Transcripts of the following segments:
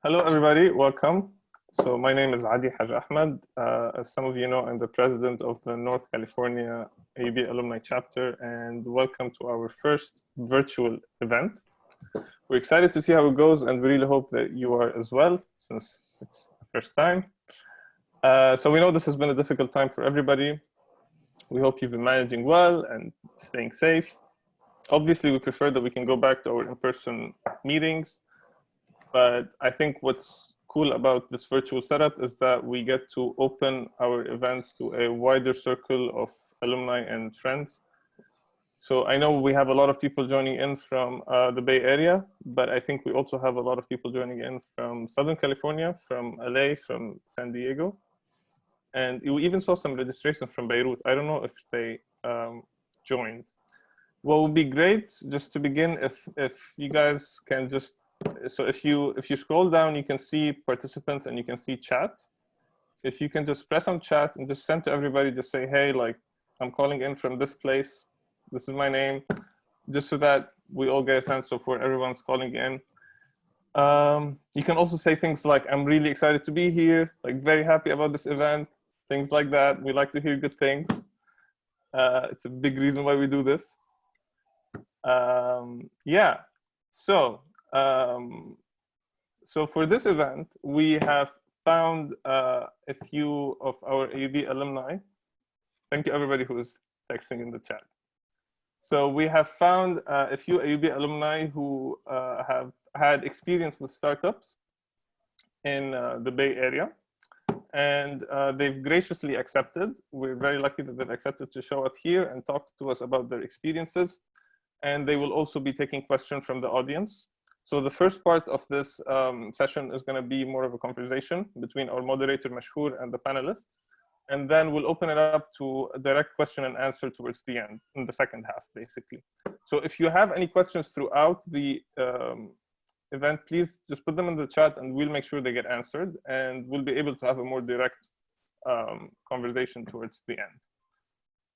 Hello, everybody. Welcome. So my name is Adi Haj Ahmed. As some of you know, I'm the president of the North California AUB Alumni Chapter, and welcome to our first virtual event. We're excited to see how it goes, and we really hope that you are as well, since it's the first time. So we know this has been a difficult time for everybody. We hope you've been managing well and staying safe. Obviously, we prefer that we can go back to our in-person meetings. But I think what's cool about this virtual setup is that we get to open our events to a wider circle of alumni and friends. So I know we have a lot of people joining in from the Bay Area, but I think we also have a lot of people joining in from Southern California, from LA, from San Diego. And we even saw some registration from Beirut. I don't know if they joined. What would be great, just to begin, if you guys can just, so if you scroll down, you can see participants and you can see chat. If you can just press on chat and just send to everybody, just say, hey, like, I'm calling in from this place. This is my name, just so that we all get a sense of where everyone's calling in. You can also say things like, I'm really excited to be here, like very happy about this event, things like that. We like to hear good things. It's a big reason why we do this. Yeah, so for this event, we have found a few of our AUB alumni. Thank you, everybody who is texting in the chat. So we have found a few AUB alumni who have had experience with startups in the Bay Area, and they've graciously accepted. We're very lucky that they've accepted to show up here and talk to us about their experiences. And they will also be taking questions from the audience. So the first part of this session is going to be more of a conversation between our moderator, Mashhour, and the panelists. And then we'll open it up to a direct question and answer towards the end, in the second half, basically. So if you have any questions throughout the event, please just put them in the chat and we'll make sure they get answered. And we'll be able to have a more direct conversation towards the end.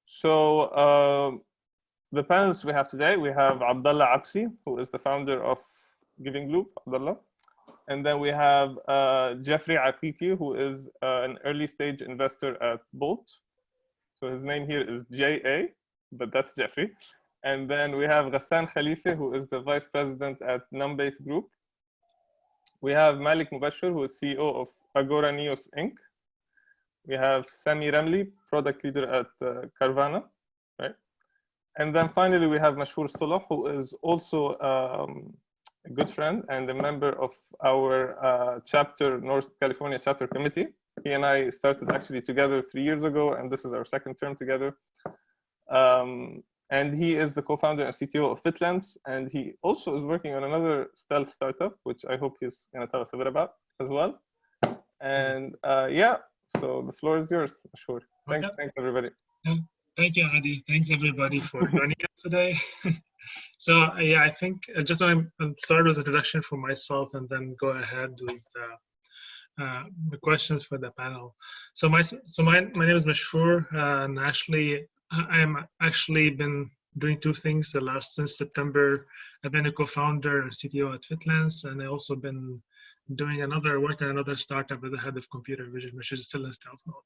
So the panelists we have today, we have Abdallah Absi, who is the founder of Giving Loop, Abdallah. And then we have Jeffrey Akiki, who is an early stage investor at Bolt. So his name here is JA, but that's Jeffrey. And then we have Ghassan Khalife, who is the vice president at Numbase Group. We have Malek Moubasher, who is CEO of Agora Neos Inc. We have Sami Ramly, product leader at Carvana, right? And then finally, we have Mashhour Solh, who is also a good friend and a member of our chapter, North California Chapter Committee. He and I started actually together 3 years ago, and this is our second term together. And he is the co-founder and CTO of Fitlands, and he also is working on another stealth startup, which I hope he's going to tell us a bit about as well. And yeah, so the floor is yours, Mashhour. Thanks, everybody. Thank you, Adi. Thanks, everybody, for joining us today. So, yeah, I think just want to start with an introduction for myself and then go ahead with the questions for the panel. So, my name is Mashhour, and actually, I am actually been doing two things since September. I've been a co-founder and CTO at Fitlands, and I also been doing work on another startup with the head of computer vision, which is still in stealth mode.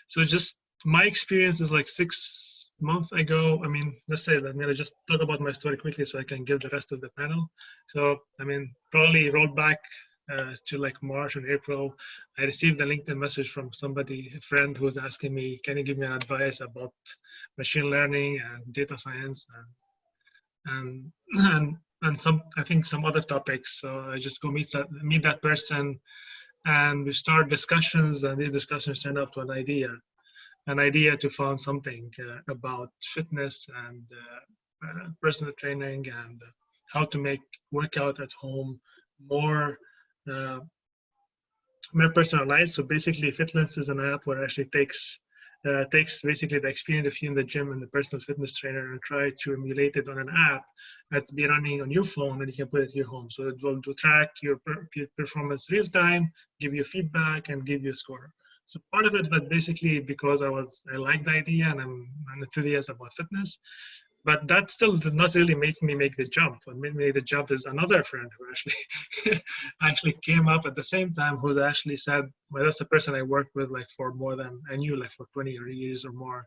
So just my experience is like 6 months ago. I mean, let's say that I'm going to just talk about my story quickly so I can give the rest of the panel. So, I mean, probably roll back to like March and April. I received a LinkedIn message from somebody, a friend, who was asking me, can you give me an advice about machine learning and data science and some, I think some other topics. So I just go meet that person, and we start discussions, and these discussions turned up to an idea to found something about fitness and personal training and how to make workout at home more personalized. So basically, Fitness is an app where it actually takes basically the experience of you in the gym and the personal fitness trainer and try to emulate it on an app that's be running on your phone, and you can put it at your home. So it will track your performance real time, give you feedback, and give you a score. So part of it, but basically because I like the idea and I'm an enthusiast about fitness. but that still did not really make me make the jump. What made me make the jump is another friend who actually came up at the same time, who's actually said, well, that's the person I worked with like for more than, I knew like for 20 years or more.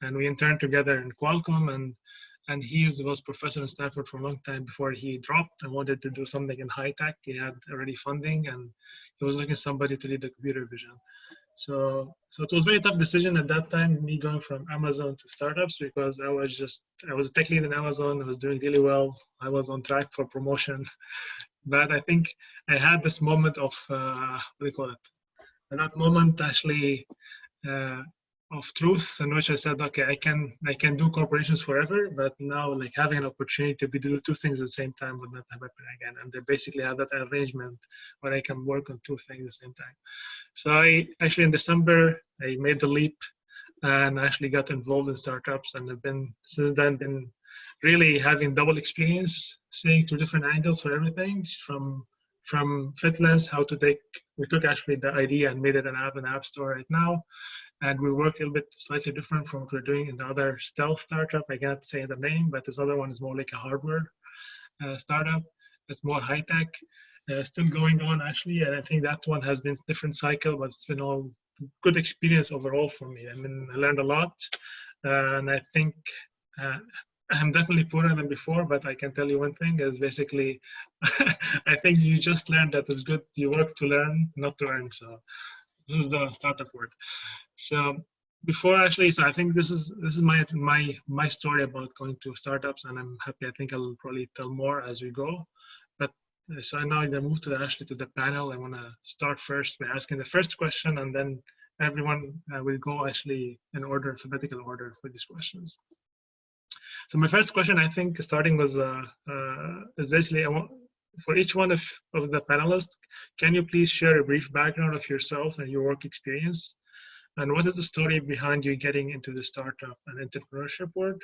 And we interned together in Qualcomm, and he was professor in Stanford for a long time before he dropped and wanted to do something in high tech. He had already funding, and he was looking for somebody to lead the computer vision. So it was a very tough decision at that time, me going from Amazon to startups, because I was a tech lead in Amazon. I was doing really well. I was on track for promotion. But I think I had this moment of, what do you call it? And that moment actually of truth, in which I said, okay, I can do corporations forever, but now like having an opportunity to do two things at the same time would not happen again. And they basically have that arrangement where I can work on two things at the same time. So I actually in December, I made the leap and actually got involved in startups, and have been since then been really having double experience, seeing two different angles for everything, from Fitless, we took actually the idea and made it an app store right now. And we work a little bit slightly different from what we're doing in the other stealth startup. I can't say the name, but this other one is more like a hardware startup. It's more high tech, still going on actually. And I think that one has been a different cycle, but it's been all good experience overall for me. I mean, I learned a lot, and I think I'm definitely poorer than before, but I can tell you one thing is basically, I think you just learned that it's good. You work to learn, not to earn. So this is the startup word. So before actually, so I think this is my story about going to startups, and I'm happy. I think I'll probably tell more as we go. But so now I'm gonna move to the panel. I want to start first by asking the first question, and then everyone will go actually in order, alphabetical order for these questions. So my first question, I think, starting was is basically for each one of the panelists, can you please share a brief background of yourself and your work experience? And what is the story behind you getting into the startup and entrepreneurship world?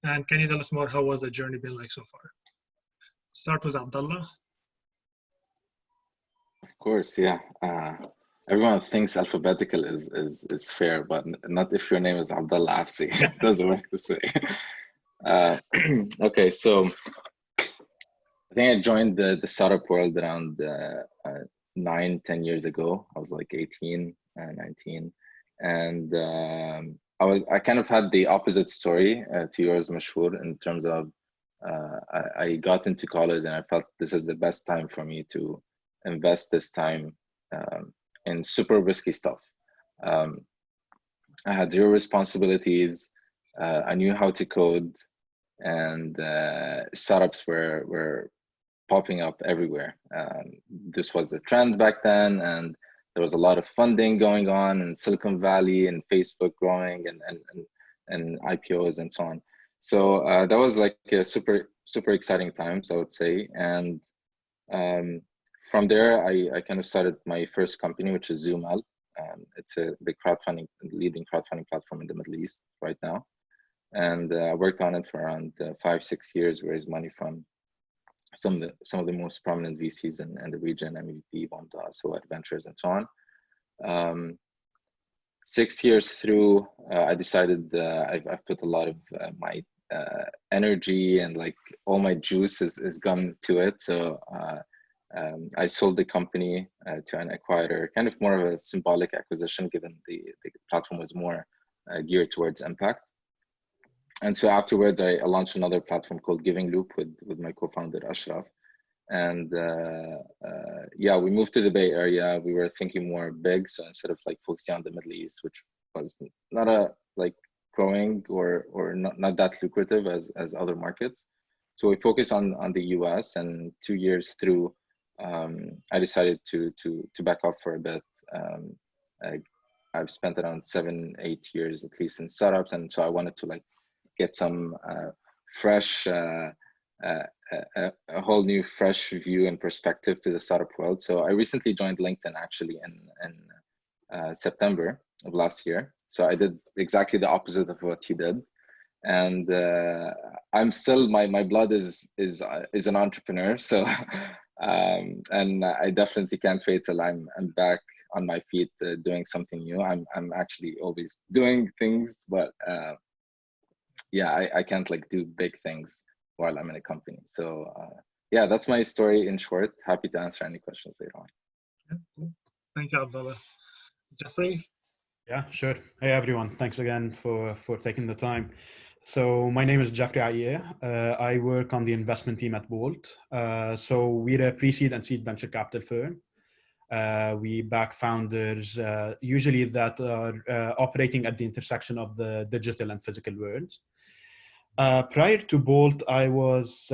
And can you tell us more, how was the journey been like so far? Start with Abdallah. Of course, yeah. Everyone thinks alphabetical is fair, but not if your name is Abdallah Absi. It doesn't work this way. Okay, so I think I joined the startup world around 9-10 years ago. I was like 18, 19. And I kind of had the opposite story to yours, Mashhour, in terms of I got into college and I felt this is the best time for me to invest this time in super risky stuff. I had zero responsibilities. I knew how to code, and startups were popping up everywhere. This was the trend back then, and there was a lot of funding going on in Silicon Valley and Facebook growing and IPOs and so on. So that was like a super exciting times, I would say. And from there, I kind of started my first company, which is Zoomal. It's the leading crowdfunding platform in the Middle East right now. And I worked on it for around 5-6 years, raised money from some of the most prominent VCs in the region, MVP, Bonda, Sowat Ventures, and so on. 6 years through, I decided I've put a lot of my energy and like all my juice is gone to it. So I sold the company to an acquirer, kind of more of a symbolic acquisition, given the platform was more geared towards impact. And so afterwards, I launched another platform called Giving Loop with my co-founder Ashraf. And yeah, we moved to the Bay Area. We were thinking more big. So instead of like focusing on the Middle East, which was not a like growing or not that lucrative as other markets. So we focused on the US, and 2 years through, I decided to back off for a bit. I've spent around 7-8 years at least in startups, and so I wanted to like get some fresh, a whole new fresh view and perspective to the startup world. So I recently joined LinkedIn actually in September of last year. So I did exactly the opposite of what you did, and I'm still my blood is an entrepreneur. So and I definitely can't wait till I'm back on my feet doing something new. I'm actually always doing things, but yeah, I can't like do big things while I'm in a company. So yeah, that's my story in short. Happy to answer any questions later on. Yeah, cool. Thank you, Abdallah. Jeffrey? Yeah, sure. Hey, everyone. Thanks again for taking the time. So my name is Jeffrey Ayer. I work on the investment team at Bolt. So we're a pre-seed and seed venture capital firm. We back founders, usually that are operating at the intersection of the digital and physical worlds. Prior to Bolt, I was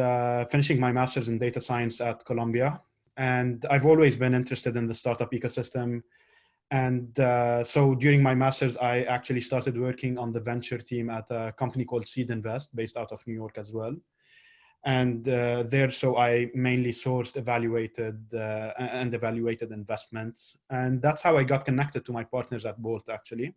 finishing my master's in data science at Columbia. And I've always been interested in the startup ecosystem. And so during my master's, I actually started working on the venture team at a company called Seed Invest, based out of New York as well. And there, so I mainly sourced, evaluated investments. And that's how I got connected to my partners at Bolt, actually.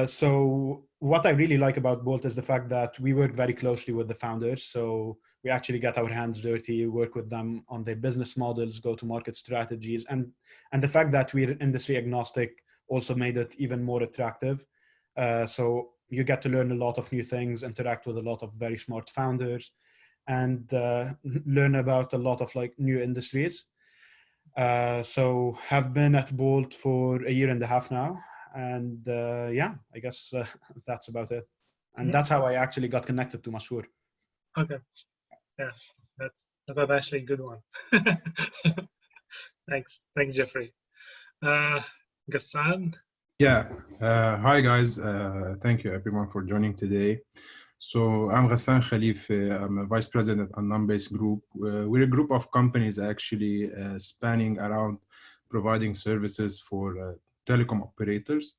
So what I really like about Bolt is the fact that we work very closely with the founders. So we actually get our hands dirty, work with them on their business models, go-to-market strategies. And the fact that we're industry agnostic also made it even more attractive. So you get to learn a lot of new things, interact with a lot of very smart founders, and learn about a lot of like new industries. So have been at Bolt for 1.5 years now. And yeah, I guess that's about it. And that's how I actually got connected to Mashhour. Okay. Yeah, that's actually a good one. Thanks, Jeffrey. Ghassan? Yeah, hi guys. Thank you everyone for joining today. So I'm Ghassan Khalife. I'm a vice president at Numbase Group. We're a group of companies actually spanning around providing services for telecom operators.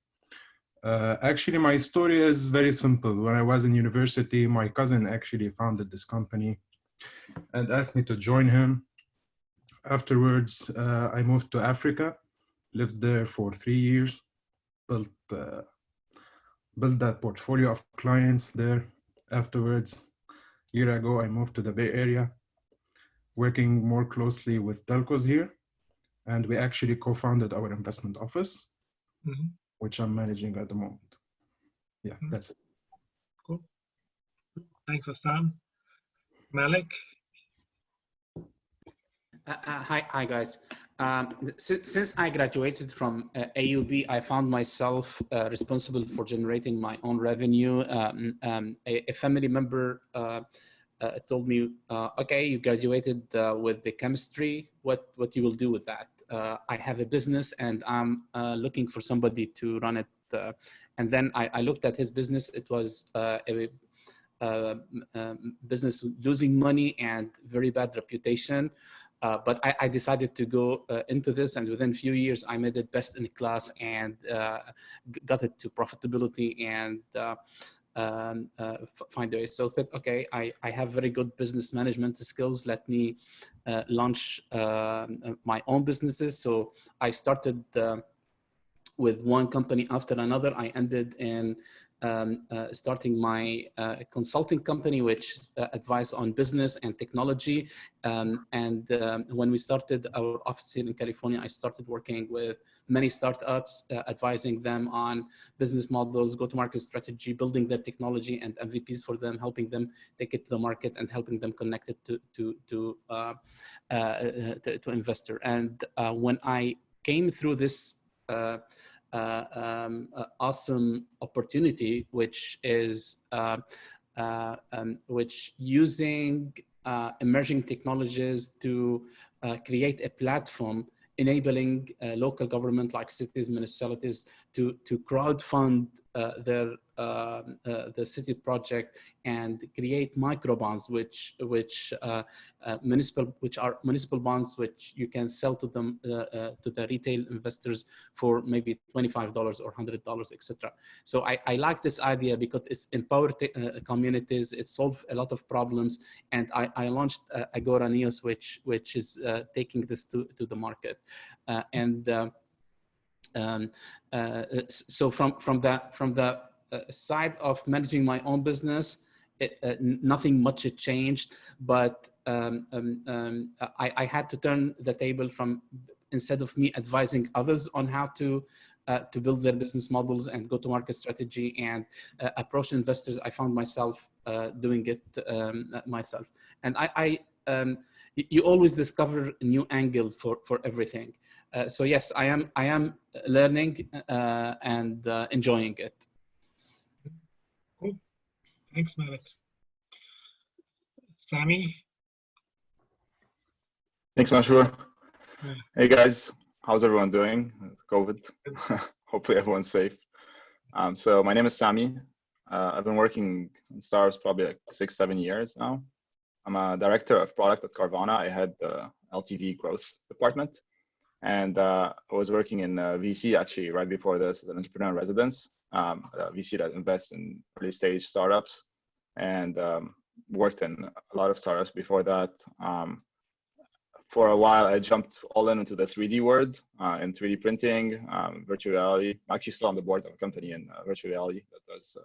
Actually, my story is very simple. When I was in university, my cousin actually founded this company and asked me to join him. Afterwards, I moved to Africa, lived there for 3 years, built that portfolio of clients there. Afterwards, a year ago, I moved to the Bay Area, working more closely with telcos here. And we actually co-founded our investment office, which I'm managing at the moment. Yeah, that's it. Cool. Thanks, Ghassan. Malek? Hi guys. Since I graduated from AUB, I found myself responsible for generating my own revenue. A family member told me, okay, you graduated with the chemistry. What you will do with that? I have a business and I'm looking for somebody to run it. And then I looked at his business. It was a business losing money and very bad reputation. But I decided to go into this, and within a few years, I made it best in class and got it to profitability and find a way. So I thought, okay, I have very good business management skills. Let me launch my own businesses. So I started with one company after another. I ended in starting my consulting company, which advise on business and technology. When we started our office here in California, I started working with many startups, advising them on business models, go-to-market strategy, building their technology and MVPs for them, helping them take it to the market and helping them connect it to investor. And when I came through this awesome opportunity, which is which using emerging technologies to create a platform enabling local government like cities, municipalities to crowdfund the city project and create micro bonds, which are municipal bonds which you can sell to them to the retail investors for maybe $25 or $100, etc. So I like this idea because it's empowered communities, it solves a lot of problems, and I launched Agora Neos, which is taking this to the market. So from the side of managing my own business, nothing much had changed, but I had to turn the table from, instead of me advising others on how to to build their business models and go-to-market strategy and approach investors. I found myself doing it myself. And you always discover a new angle for everything. So yes, I am learning and enjoying it. Cool. Thanks, Malek. Sami? Thanks, Mashhour. Hey guys, how's everyone doing? COVID. Hopefully everyone's safe. So my name is Sami. I've been working in startups probably like 6-7 years now. I'm a director of product at Carvana. I had the LTV growth department, and I was working in VC actually right before this as an entrepreneur in residence. A VC that invests in early stage startups, and worked in a lot of startups before that. For a while, I jumped all into the 3D world, in 3D printing, virtual reality. I'm actually still on the board of a company in virtual reality that does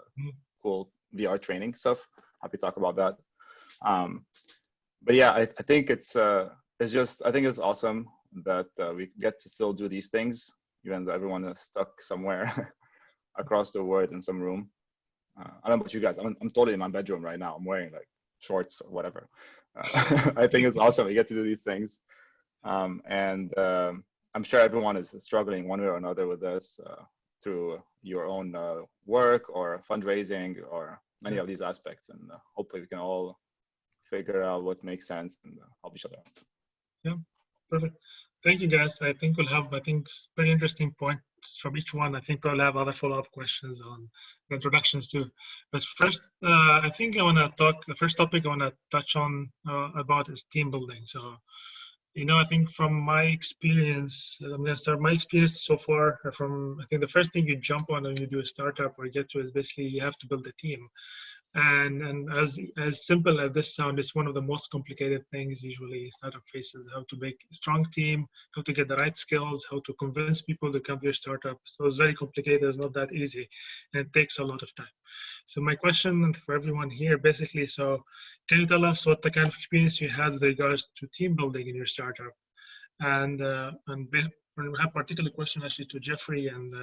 cool VR training stuff. Happy to talk about that. But yeah, I think it's awesome that we get to still do these things, even though everyone is stuck somewhere across the world in some room. I don't know about you guys. I'm totally in my bedroom right now. I'm wearing like shorts or whatever. I think it's awesome we get to do these things. And I'm sure everyone is struggling one way or another with this through your own work or fundraising or many of these aspects. And hopefully we can all figure out what makes sense and help each other out. Yeah, perfect. Thank you, guys. I think we'll have, pretty interesting points from each one. I think we'll have other follow-up questions on the introductions too. But first, I think I want to talk, the first topic I want to touch on about is team building. So, I think from my experience, I'm going to start my experience so far from, I think the first thing you jump on when you do a startup or get to is basically you have to build a team. And as simple as this sounds, it's one of the most complicated things usually startup faces, how to make a strong team, how to get the right skills, how to convince people to come to your startup. So it's very complicated, it's not that easy, and it takes a lot of time. So my question for everyone here, basically, so can you tell us what the kind of experience you had with regards to team building in your startup? And I have a particular question actually to Jeffrey and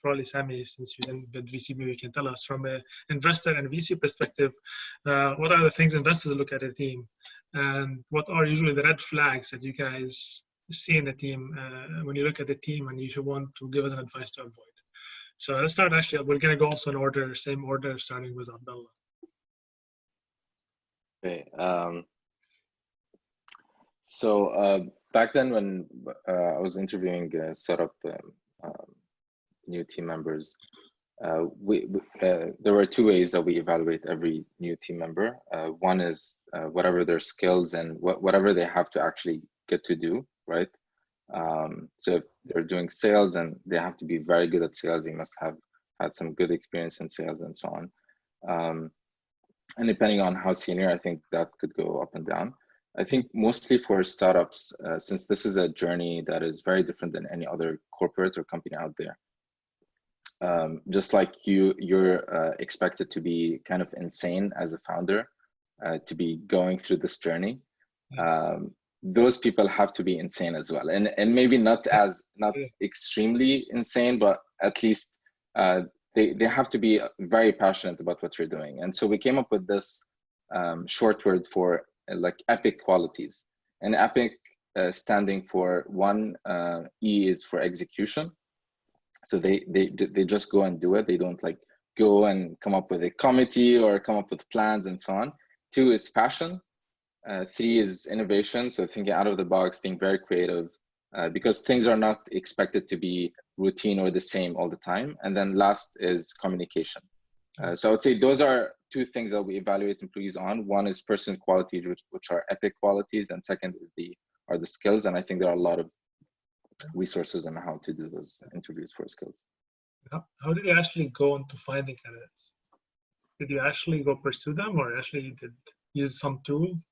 probably Sami, since you're in the VC, maybe you can tell us from an investor and VC perspective, what are the things investors look at a team, and what are usually the red flags that you guys see in the team when you look at the team and you should want to give us an advice to avoid. So let's start actually, we're gonna go also in order, same order, starting with Abdallah. Okay. So back then when I was interviewing startup new team members, there were two ways that we evaluate every new team member. One is whatever their skills and whatever they have to actually get to do, right? So if they're doing sales and they have to be very good at sales, they must have had some good experience in sales and so on. And depending on how senior, I think that could go up and down. I think mostly for startups, since this is a journey that is very different than any other corporate or company out there. Just like you're expected to be kind of insane as a founder to be going through this journey. Those people have to be insane as well, and maybe not extremely insane, but at least they have to be very passionate about what you're doing. And so we came up with this short word for like epic qualities, and epic standing for one, E is for execution. So they just go and do it. They don't like go and come up with a committee or come up with plans and so on. 2 is passion. 3 is innovation. So thinking out of the box, being very creative, because things are not expected to be routine or the same all the time. And then last is communication. So I would say those are 2 things that we evaluate employees on. One is personal qualities, which are epic qualities, and second is are the skills. And I think there are a lot of resources on how to do those interviews for skills. How did you actually go into finding candidates? Did you actually go pursue them, or actually you did use some tools?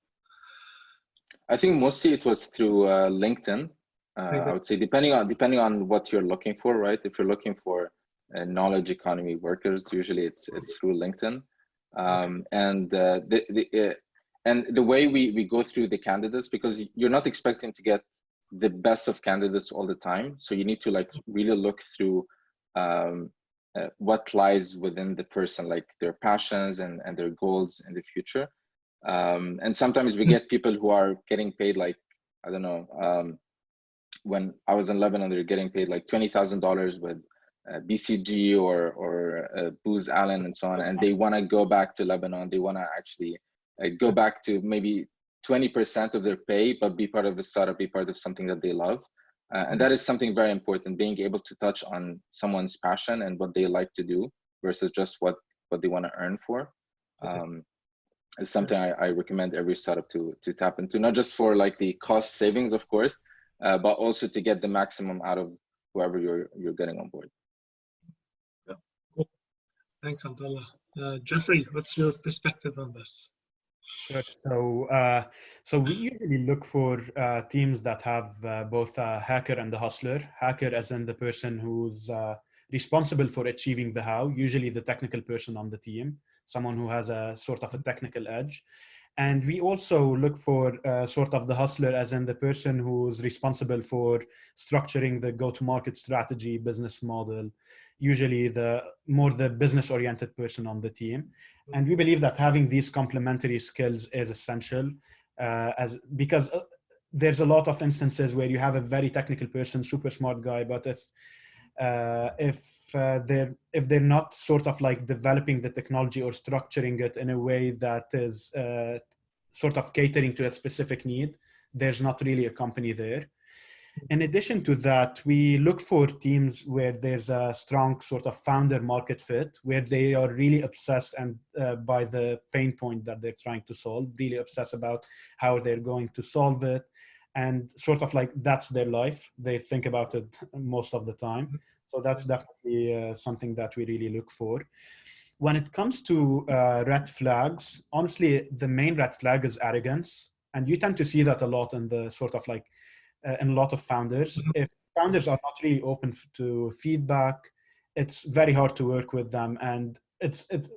I think mostly it was through LinkedIn. I would say depending on what you're looking for, right? If you're looking for knowledge economy workers, usually it's through LinkedIn. And the way we go through the candidates, because you're not expecting to get the best of candidates all the time, so you need to like really look through what lies within the person, like their passions and their goals in the future. And sometimes we get people who are getting paid like, I don't know, when I was in Lebanon, they're getting paid like $20,000 with BCG or Booz Allen and so on, and they want to go back to Lebanon. They want to actually go back to maybe 20% of their pay, but be part of a startup, be part of something that they love. And that is something very important, being able to touch on someone's passion and what they like to do versus just what they want to earn for. Is something I recommend every startup to tap into, not just for like the cost savings, of course, but also to get the maximum out of whoever you're getting on board. Yeah, cool. Thanks, Abdallah. Jeffrey, what's your perspective on this? Sure. So we usually look for teams that have both a hacker and a hustler. Hacker as in the person who's responsible for achieving the how, usually the technical person on the team, someone who has a sort of a technical edge. And we also look for sort of the hustler as in the person who's responsible for structuring the go-to-market strategy, business model, usually the more the business-oriented person on the team. And we believe that having these complementary skills is essential because there's a lot of instances where you have a very technical person, super smart guy, but if they're not sort of like developing the technology or structuring it in a way that is sort of catering to a specific need, there's not really a company there. In addition to that, we look for teams where there's a strong sort of founder market fit, where they are really obsessed and by the pain point that they're trying to solve, really obsessed about how they're going to solve it. And sort of like that's their life. They think about it most of the time. So that's definitely something that we really look for. When it comes to red flags, honestly, the main red flag is arrogance. And you tend to see that a lot in the sort of like, in a lot of founders. If founders are not really open to feedback, it's very hard to work with them. And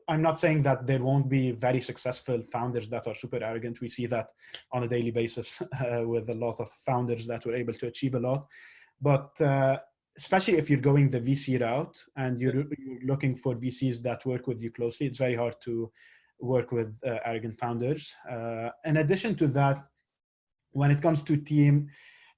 I'm not saying that there won't be very successful founders that are super arrogant. We see that on a daily basis with a lot of founders that were able to achieve a lot. But especially if you're going the VC route and you're looking for VCs that work with you closely, it's very hard to work with arrogant founders. In addition to that, when it comes to team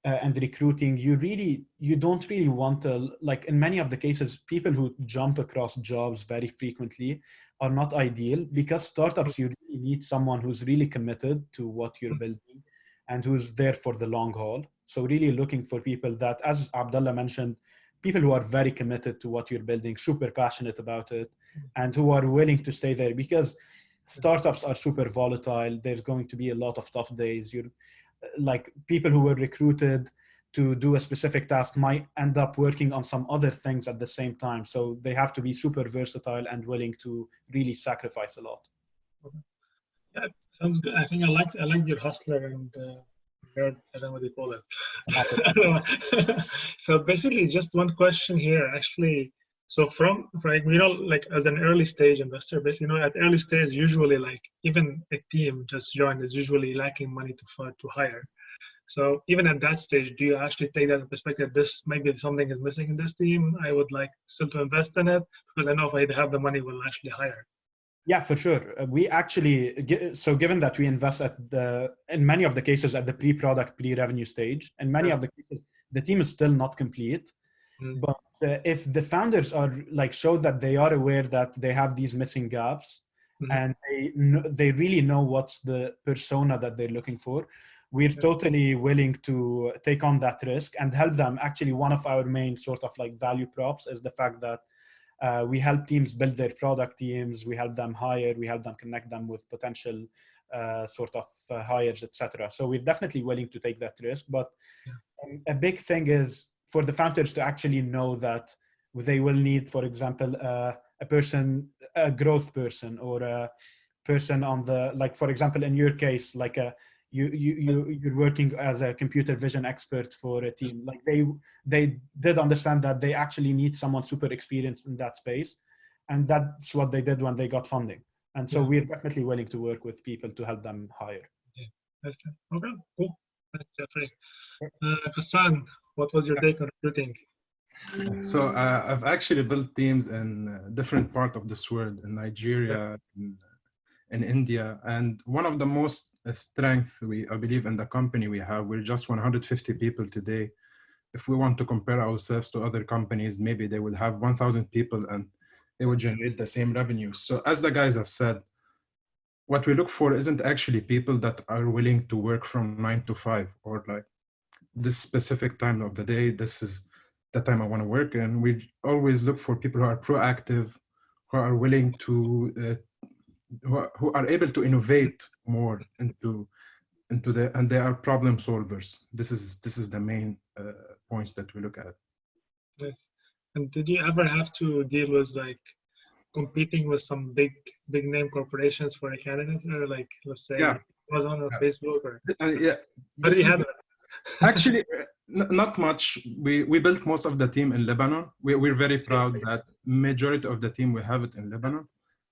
and recruiting, you don't really want to, like in many of the cases, people who jump across jobs very frequently are not ideal, because startups, you really need someone who's really committed to what you're building and who's there for the long haul. So really looking for people that, as Abdallah mentioned, people who are very committed to what you're building, super passionate about it, and who are willing to stay there, because startups are super volatile. There's going to be a lot of tough days. Like people who were recruited to do a specific task might end up working on some other things at the same time. So they have to be super versatile and willing to really sacrifice a lot. Yeah, sounds good. I think I like your hustler and nerd, I don't know what you call it. So basically just one question here, actually. So from like, like as an early stage investor, basically, at early stage, usually like even a team just joined is usually lacking money to hire. So even at that stage, do you actually take that in perspective? This maybe something is missing in this team. I would like still to invest in it because I know if I have the money, we'll actually hire. Yeah, for sure. We actually, so given that we invest in many of the cases at the pre-product, pre-revenue stage, in many of the cases, the team is still not complete. But if the founders are like, show that they are aware that they have these missing gaps and they really know what's the persona that they're looking for, we're totally willing to take on that risk and help them. Actually, one of our main sort of like value props is the fact that we help teams build their product teams, we help them hire, we help them connect them with potential sort of hires, etc. So we're definitely willing to take that risk. But a big thing is for the founders to actually know that they will need, for example, a growth person, or a person on the, like, for example, in your case, like you're working as a computer vision expert for a team. Like they did understand that they actually need someone super experienced in that space. And that's what they did when they got funding. And so we're definitely willing to work with people to help them hire. Okay, cool. Thanks, Jeffrey. Ghassan, what was your take on recruiting? So I've actually built teams in different parts of this world, in Nigeria, in India, and one of the most strength I believe in the company we have, we're just 150 people today. If we want to compare ourselves to other companies, maybe they will have 1,000 people and they would generate the same revenue. So as the guys have said, what we look for isn't actually people that are willing to work from 9 to 5 or like this specific time of the day, this is the time I want to work. And we always look for people who are proactive, who are willing to, who are able to innovate more into and they are problem solvers. This is the main points that we look at. Yes. And did you ever have to deal with like competing with some big name corporations for a candidate, or like let's say Amazon or Facebook, or yeah, how do you handle it? Actually, not much. We built most of the team in Lebanon. We're very proud that majority of the team we have it in Lebanon.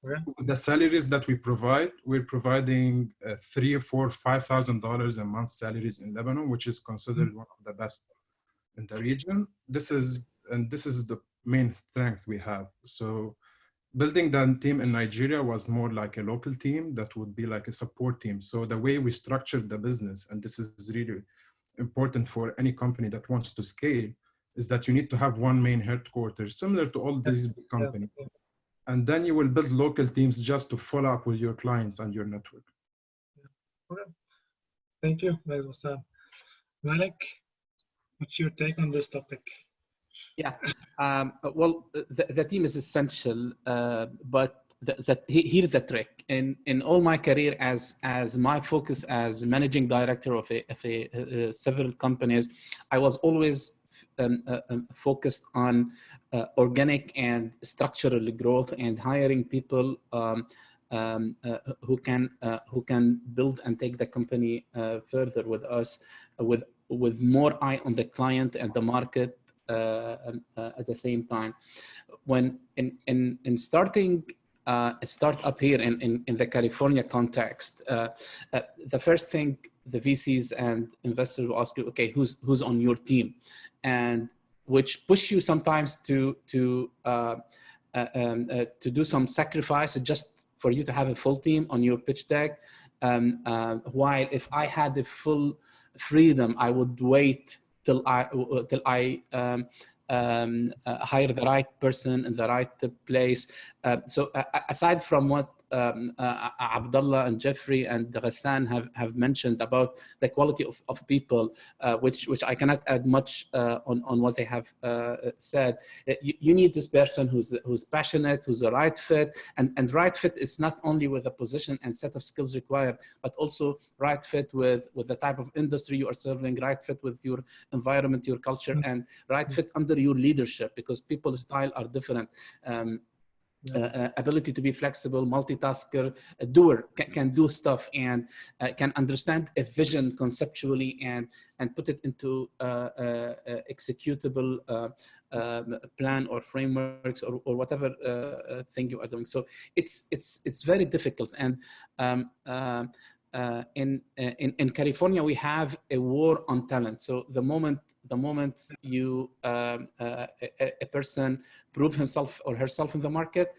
Okay. The salaries that we provide, we're providing $3,000, $4,000, $5,000 a month salaries in Lebanon, which is considered one of the best in the region. This is the main strength we have. So building the team in Nigeria was more like a local team that would be like a support team. So the way we structured the business, and this is really important for any company that wants to scale, is that you need to have one main headquarters, similar to all these big companies. Yeah. And then you will build local teams just to follow up with your clients and your network. Okay. Thank you, Ghassan. Malek, what's your take on this topic? Yeah, well, the team is essential, but here's the trick. In all my career, as my focus as managing director of several companies, I was always focused on organic and structural growth and hiring people who can build and take the company further with us, with more eye on the client and the market at the same time. When in starting a startup here in the California context, the first thing the VCs and investors will ask you, okay, who's on your team, and which push you sometimes to do some sacrifice just for you to have a full team on your pitch deck. While if I had the full freedom, I would wait till I hire the right person in the right place. So aside from what Abdallah and Jeffrey and Ghassan have mentioned about the quality of people, which I cannot add much on what they have said. You need this person who's passionate, who's the right fit, and right fit is not only with the position and set of skills required, but also right fit with the type of industry you are serving, right fit with your environment, your culture, and right fit under your leadership, because people's style are different. Ability to be flexible, multitasker, a doer, can do stuff and can understand a vision conceptually and put it into executable plan or frameworks or whatever thing you are doing. So it's very difficult. And in California, we have a war on talent. So the moment you a person prove himself or herself in the market,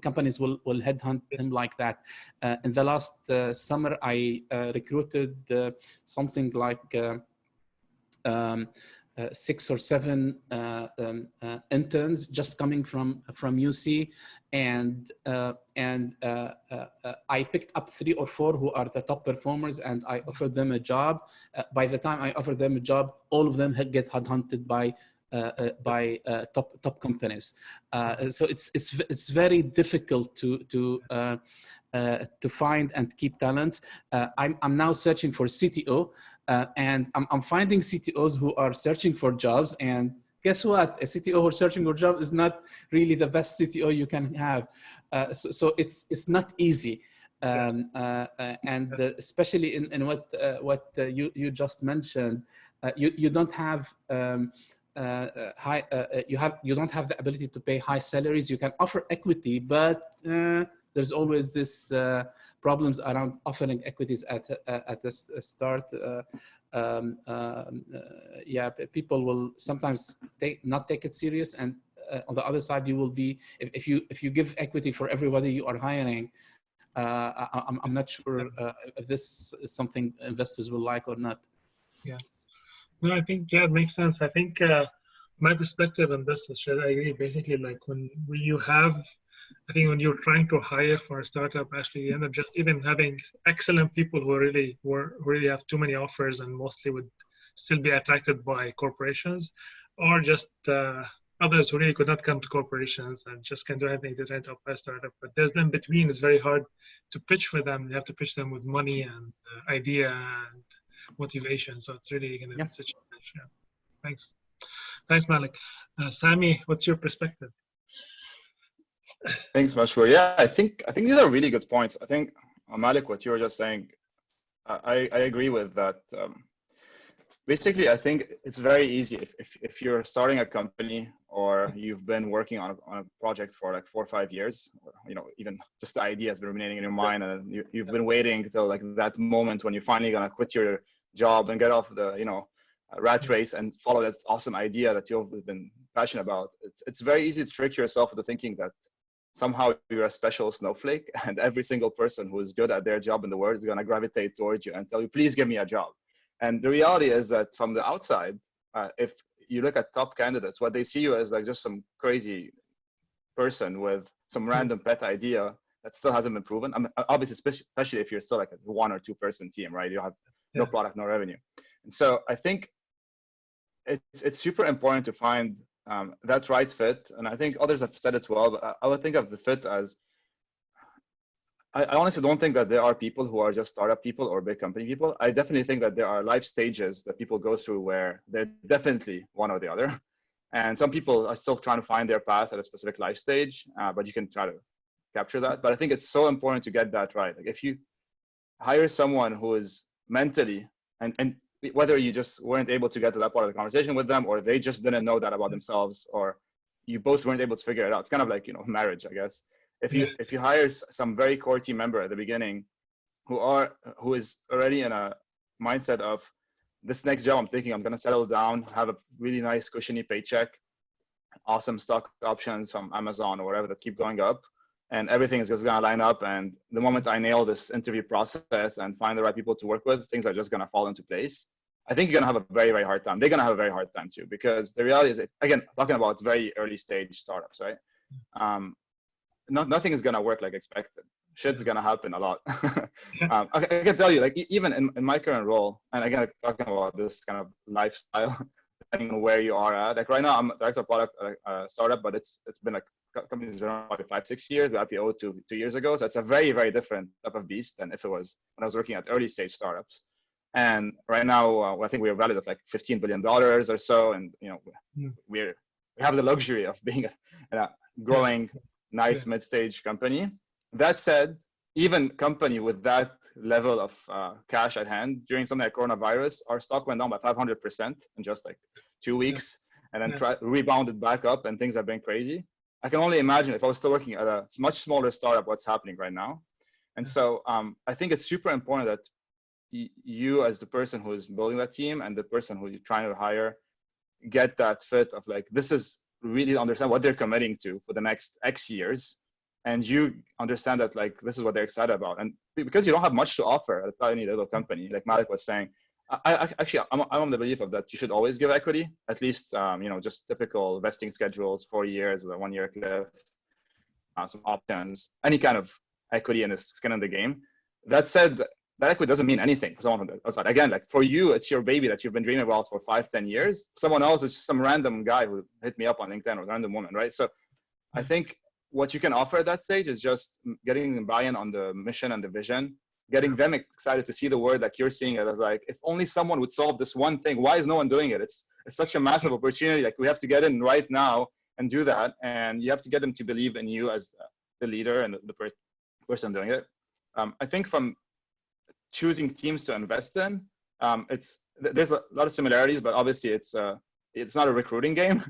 companies will headhunt him like that. In the last summer, I recruited something like 6 or 7 interns just coming from UC, and I picked up 3 or 4 who are the top performers, and I offered them a job. By the time I offered them a job, all of them had get headhunted by top companies. So it's very difficult to find and keep talents. I'm now searching for CTO, and I'm finding CTOs who are searching for jobs, and guess what? A CTO who's searching for a job is not really the best CTO you can have. So it's not easy. And especially in what you just mentioned, you don't have you don't have the ability to pay high salaries. You can offer equity, but there's always this problems around offering equities at the start. Yeah, people will sometimes not take it serious, and on the other side, you will be if you give equity for everybody you are hiring. I'm not sure if this is something investors will like or not. Yeah, no, I think it makes sense. I think my perspective on this is, I agree. Basically, like when you have, I think when you're trying to hire for a startup, actually you end up just even having excellent people who really have too many offers and mostly would still be attracted by corporations, or just others who really could not come to corporations and just can't do anything to try to help a startup. But there's in between. It's very hard to pitch for them. You have to pitch them with money and idea and motivation. So it's really going to be such a challenge. Yeah. Thanks, Malek. Sami, what's your perspective? Thanks, Mashhour. Yeah, I think these are really good points. I think Malek, what you were just saying, I agree with that. Basically, I think it's very easy if you're starting a company or you've been working on a project for like 4 or 5 years, or, even just the idea has been ruminating in your mind, and you've been waiting till like that moment when you're finally gonna quit your job and get off the rat race and follow that awesome idea that you've been passionate about. It's very easy to trick yourself into thinking that somehow you're a special snowflake, and every single person who is good at their job in the world is gonna gravitate towards you and tell you, please give me a job. And the reality is that from the outside, if you look at top candidates, what they see you as like just some crazy person with some random pet idea that still hasn't been proven. I mean, obviously, especially if you're still like a 1 or 2 person team, right? You have no product, no revenue. And so I think it's super important to find that right fit. And I think others have said it well, but I would think of the fit as, I honestly don't think that there are people who are just startup people or big company people. I definitely think that there are life stages that people go through where they're definitely one or the other. And some people are still trying to find their path at a specific life stage, but you can try to capture that. But I think it's so important to get that right. Like if you hire someone who is mentally, and whether you just weren't able to get to that part of the conversation with them, or they just didn't know that about themselves, or you both weren't able to figure it out. It's kind of like, marriage, I guess. If you hire some very core team member at the beginning who is already in a mindset of, this next job I'm thinking I'm going to settle down, have a really nice cushiony paycheck, awesome stock options from Amazon or whatever that keep going up, and everything is just going to line up, and the moment I nail this interview process and find the right people to work with, things are just going to fall into place. I think you're going to have a very, very hard time. They're going to have a very hard time too, because the reality is, again, talking about very early stage startups, right? Nothing is going to work like expected. Shit's going to happen a lot. I can tell you, like, even in my current role, and again, talking about this kind of lifestyle, depending on where you are at, like right now, I'm director of product at a startup, but it's been like companies around 5-6 years. We IPO 2 years ago. So it's a very, very different type of beast than if it was when I was working at early stage startups. And right now, I think we're valued at like $15 billion or so. And, we have the luxury of being a growing, nice mid-stage company. That said, even company with that level of cash at hand during something like coronavirus, our stock went down by 500% in just like 2 weeks, and then rebounded back up, and things have been crazy. I can only imagine if I was still working at a much smaller startup, what's happening right now. And so I think it's super important that you as the person who is building that team and the person who you're trying to hire get that fit of like, this is really understand what they're committing to for the next X years. And you understand that like, this is what they're excited about. And because you don't have much to offer at a tiny little company, like Malek was saying, I'm on the belief of that you should always give equity, at least, just typical vesting schedules, 4 years with a 1 year cliff, some options, any kind of equity and skin in the game. That said, that equity doesn't mean anything for someone from the outside. Again, like for you, it's your baby that you've been dreaming about for 5-10 years. Someone else is just some random guy who hit me up on LinkedIn, or random woman, right? So I think what you can offer at that stage is just getting them buy-in on the mission and the vision, getting them excited to see the word like you're seeing it as like, if only someone would solve this one thing, why is no one doing it? It's such a massive opportunity. Like we have to get in right now and do that. And you have to get them to believe in you as the leader and the person doing it. I think from choosing teams to invest in, there's a lot of similarities, but obviously it's not a recruiting game.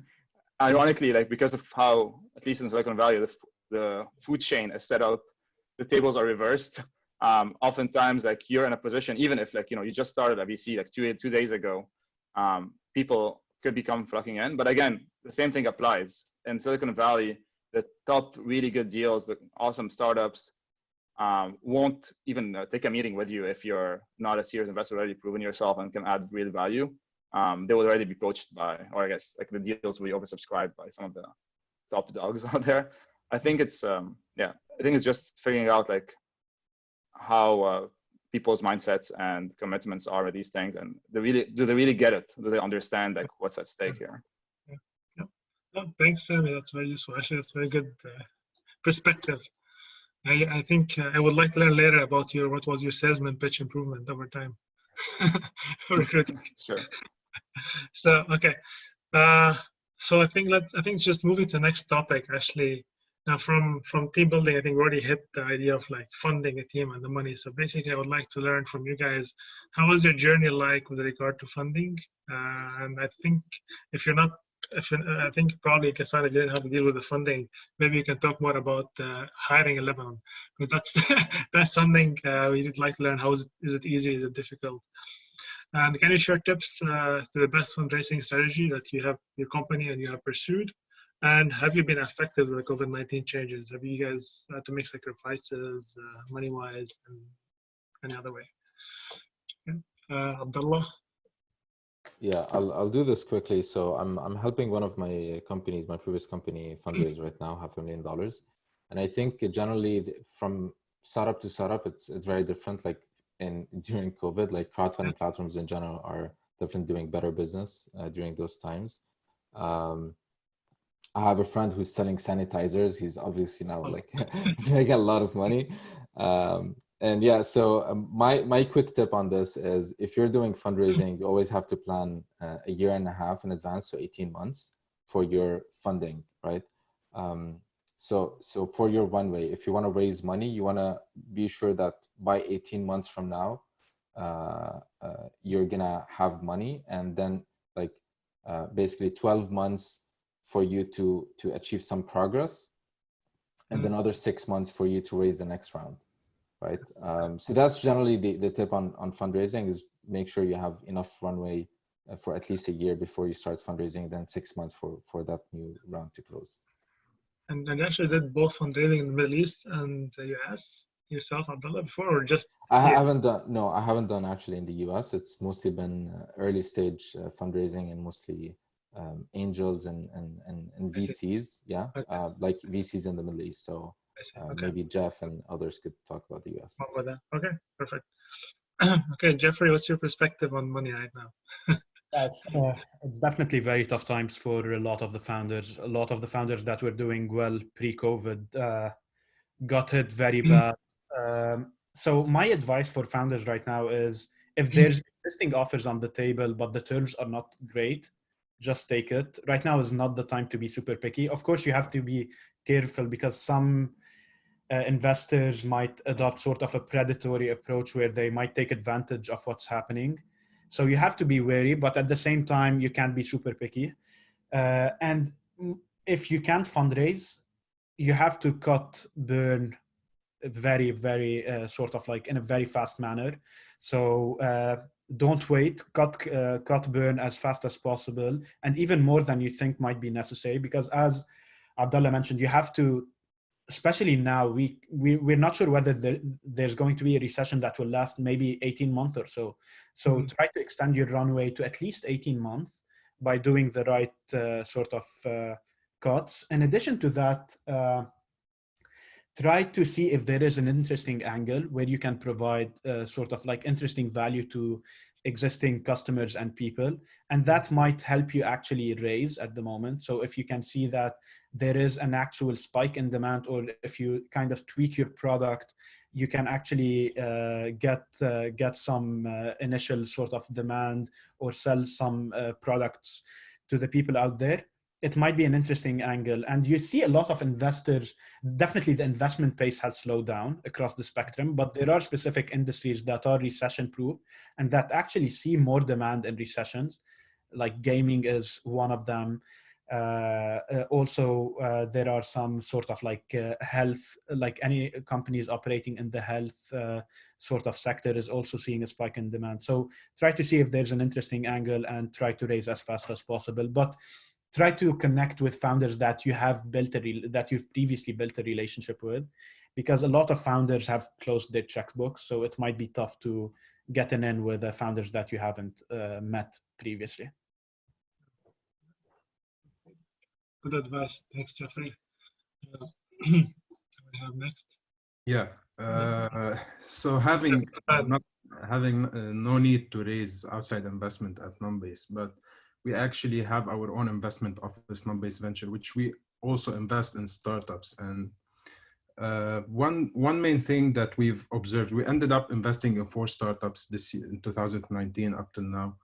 Ironically, like because of how, at least in Silicon Valley, the food chain is set up, the tables are reversed. Oftentimes, like you're in a position, even if like, you just started a VC like two days ago, people could become flocking in. But again, the same thing applies. In Silicon Valley, the top really good deals, the awesome startups won't even take a meeting with you if you're not a serious investor, already proven yourself and can add real value. They will already be poached by, or I guess like the deals will be oversubscribed by some of the top dogs out there. I think it's, yeah, I think it's just figuring out like how people's mindsets and commitments are with these things, and do they really get it? Do they understand like what's at stake here? Yeah. Oh, thanks, Sammy. That's very useful. Actually, that's very good perspective. I think I would like to learn later about what was your salesman pitch improvement over time for recruiting. Sure. So okay, so I think just moving to the next topic. Actually, now from team building, I think we already hit the idea of like funding a team and the money. So basically, I would like to learn from you guys, how was your journey like with regard to funding? And I think I think probably Ghassan, if you didn't have to deal with the funding, maybe you can talk more about hiring in Lebanon, because that's something we'd like to learn. How is it easy? Is it difficult? And can you share tips to the best fundraising strategy that you have, your company, and you have pursued? And have you been affected with the COVID-19 changes? Have you guys had to make sacrifices money-wise and any other way? Yeah. Abdallah? Yeah, I'll do this quickly. So I'm helping one of my companies, my previous company, fundraise right now, $500,000. And I think generally from startup to startup, it's very different. Like during COVID, like crowdfunding platforms in general are definitely doing better business during those times. I have a friend who's selling sanitizers. He's obviously now like he's making a lot of money. And yeah, so my quick tip on this is if you're doing fundraising, you always have to plan a year and a half in advance, so 18 months for your funding, right? So for your runway, if you want to raise money, you want to be sure that by 18 months from now, you're gonna have money, and then like basically 12 months for you to achieve some progress, and then another 6 months for you to raise the next round. Right. So that's generally the tip on fundraising, is make sure you have enough runway for at least a year before you start fundraising, then 6 months for that new round to close. And you actually did both fundraising in the Middle East and the US yourself, Abdallah, before, or just? I haven't done actually in the US. It's mostly been early stage fundraising, and mostly angels and VCs. Yeah. Okay. Like VCs in the Middle East. So okay. Maybe Jeff and others could talk about the US. Okay, perfect. Okay, Jeffrey, what's your perspective on money right now? It's definitely very tough times for a lot of the founders. A lot of the founders that were doing well pre-COVID got hit very bad. So my advice for founders right now is, if there's existing offers on the table, but the terms are not great, just take it. Right now is not the time to be super picky. Of course, you have to be careful, because some investors might adopt sort of a predatory approach where they might take advantage of what's happening. So you have to be wary, but at the same time, you can't be super picky. And if you can't fundraise, you have to cut burn very, very sort of like in a very fast manner. So don't wait, cut burn as fast as possible, and even more than you think might be necessary, because as Abdallah mentioned, you have to, especially now, we're not sure whether there's going to be a recession that will last maybe 18 months or so. So try to extend your runway to at least 18 months by doing the right sort of cuts. In addition to that, try to see if there is an interesting angle where you can provide sort of like interesting value to existing customers and people, and that might help you actually raise at the moment. So if you can see that there is an actual spike in demand, or if you kind of tweak your product, you can actually get some initial sort of demand, or sell some products to the people out there, it might be an interesting angle. And you see a lot of investors, definitely the investment pace has slowed down across the spectrum, but there are specific industries that are recession proof and that actually see more demand in recessions, like gaming is one of them. Also, there are some sort of like health, like any companies operating in the health sort of sector is also seeing a spike in demand. So try to see if there's an interesting angle and try to raise as fast as possible. But try to connect with founders that you have built that you've previously built a relationship with, because a lot of founders have closed their checkbooks. So it might be tough to get in with founders that you haven't met previously. Good advice. Thanks, Jeffrey. What do we have next? Yeah. So having no need to raise outside investment at Numbase, but we actually have our own investment office, Numbase Venture, which we also invest in startups. And one main thing that we've observed, we ended up investing in 4 startups this year in 2019 up till now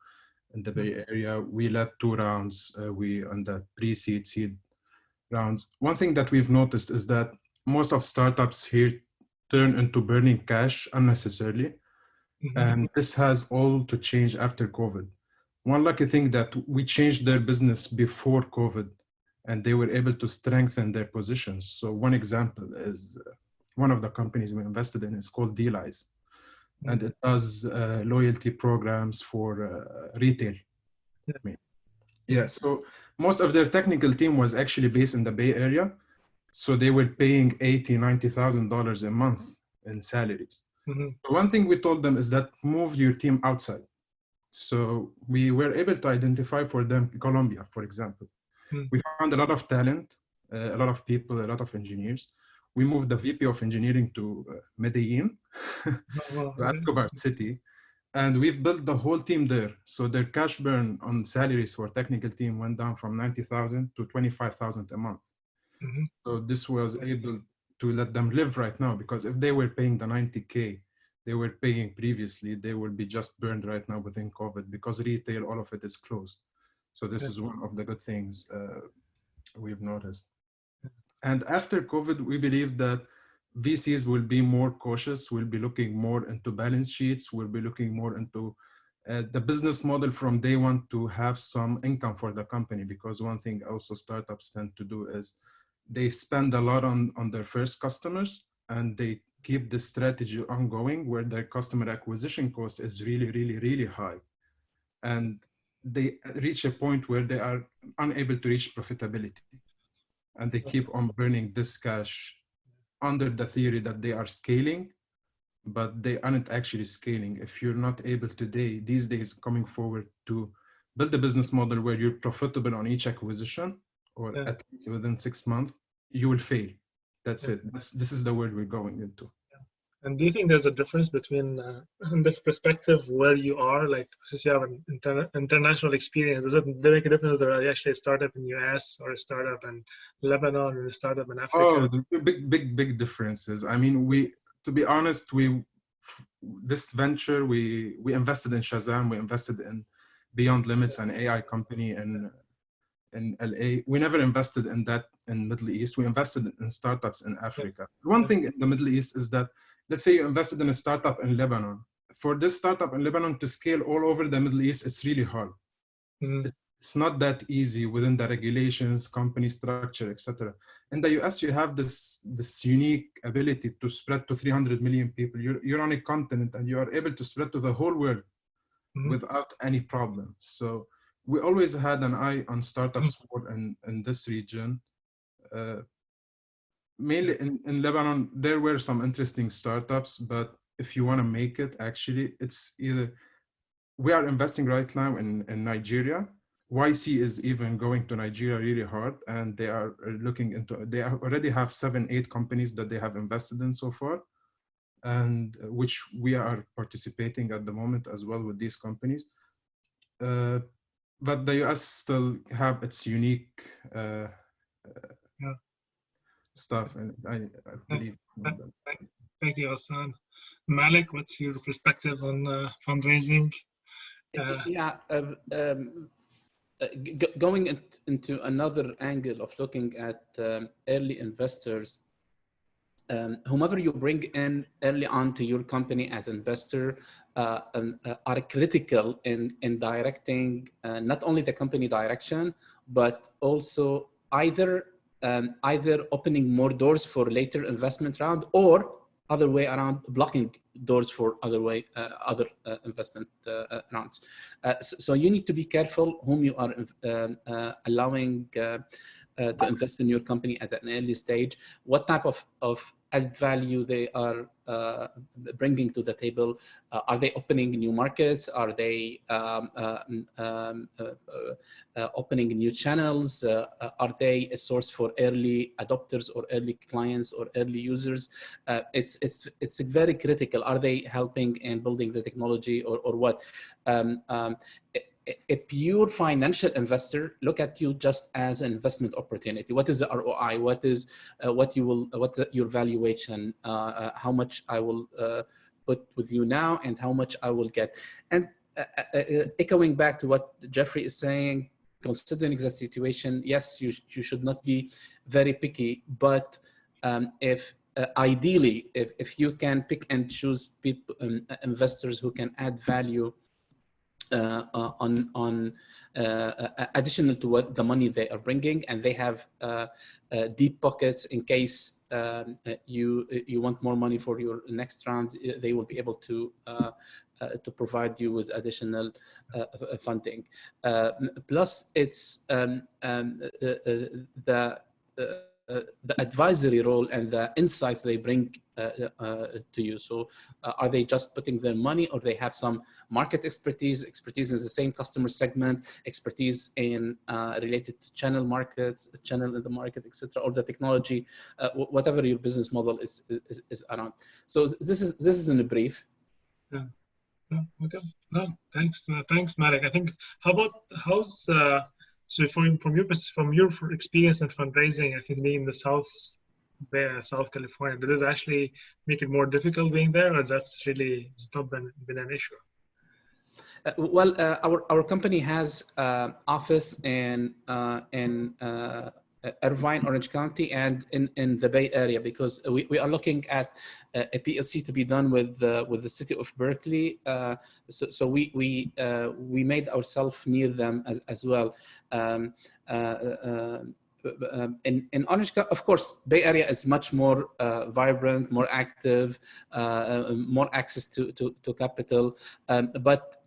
in the Bay Area. We led 2 rounds. We on the pre-seed, seed rounds. One thing that we've noticed is that most of startups here turn into burning cash unnecessarily. And this has all to change after COVID. One lucky thing that we changed their business before COVID and they were able to strengthen their positions. So one example is one of the companies we invested in is called Dealize. And it does loyalty programs for retail. Yeah, so most of their technical team was actually based in the Bay Area. So they were paying $80,000, $90,000 a month in salaries. So one thing we told them is that move your team outside. So we were able to identify for them Colombia, for example. We found a lot of talent, a lot of people, a lot of engineers. We moved the VP of engineering to Medellin, to Escobar City, and we've built the whole team there. So their cash burn on salaries for technical team went down from 90,000 to 25,000 a month. So this was able to let them live right now, because if they were paying the 90K they were paying previously, they will be just burned right now within COVID, because retail, all of it is closed. So this is one of the good things we've noticed. And after COVID, we believe that VCs will be more cautious, will be looking more into balance sheets, will be looking more into the business model from day one to have some income for the company. Because one thing also startups tend to do is they spend a lot on their first customers, and they keep the strategy ongoing where their customer acquisition cost is really, really, really high. And they reach a point where they are unable to reach profitability. And they keep on burning this cash under the theory that they are scaling, but they aren't actually scaling. If you're not able today, these days coming forward, to build a business model where you're profitable on each acquisition, or at least within 6 months, you will fail. That's it. This is the world we're going into. And do you think there's a difference between, in this perspective, where you are, like, since you have an international experience, does it make a difference whether you actually a startup in US or a startup in Lebanon or a startup in Africa? Oh, big differences. I mean, to be honest, this venture, we invested in Shazam, we invested in Beyond Limits, an AI company in LA. We never invested in that in Middle East. We invested in startups in Africa. One thing in the Middle East is that, let's say you invested in a startup in Lebanon. For this startup in Lebanon to scale all over the Middle East, it's really hard. It's not that easy within the regulations, company structure, etc. In the US, you have this unique ability to spread to 300 million people. You're on a continent and you are able to spread to the whole world without any problem. So we always had an eye on startups in this region. Mainly in Lebanon, there were some interesting startups, but if you want to make it, actually, it's either, we are investing right now in Nigeria. YC is even going to Nigeria really hard, and they are looking into, they already have 7-8 companies that they have invested in so far, and which we are participating at the moment as well with these companies. But the US still have its unique stuff, and I believe. Thank you, Ghassan. Malek, what's your perspective on fundraising? Going into another angle of looking at early investors, whomever you bring in early on to your company as investor are critical in directing not only the company direction, but also either opening more doors for later investment round, or other way around, blocking doors for other investment rounds. So you need to be careful whom you are allowing to invest in your company at an early stage, what type of added value they are bringing to the table. Are they opening new markets? Are they opening new channels? Are they a source for early adopters or early clients or early users? It's very critical. Are they helping in building the technology or what? A pure financial investor look at you just as an investment opportunity. What is the ROI? What is your valuation? How much I will put with you now, and how much I will get. And echoing back to what Jeffrey is saying, considering the situation, yes, you should not be very picky, but ideally, if you can pick and choose people, investors who can add value additional to what the money they are bringing, and they have deep pockets in case you want more money for your next round, they will be able to provide you with additional funding. Plus, it's the advisory role and the insights they bring to you. So are they just putting their money, or they have some market expertise in the same customer segment, expertise in related to channel in the market, etc., or the technology, whatever your business model is around. So this is in a brief. Yeah. Okay. No, thanks, Malek. I think how's so from your experience in fundraising, I think being in the South California, did it actually make it more difficult being there, or it's not been an issue? Well, our company has office in Irvine, Orange County, and in the Bay Area, because we are looking at a PLC to be done with the city of Berkeley. So we made ourselves near them as well. In Orange County, of course, Bay Area is much more vibrant, more active, more access to capital, but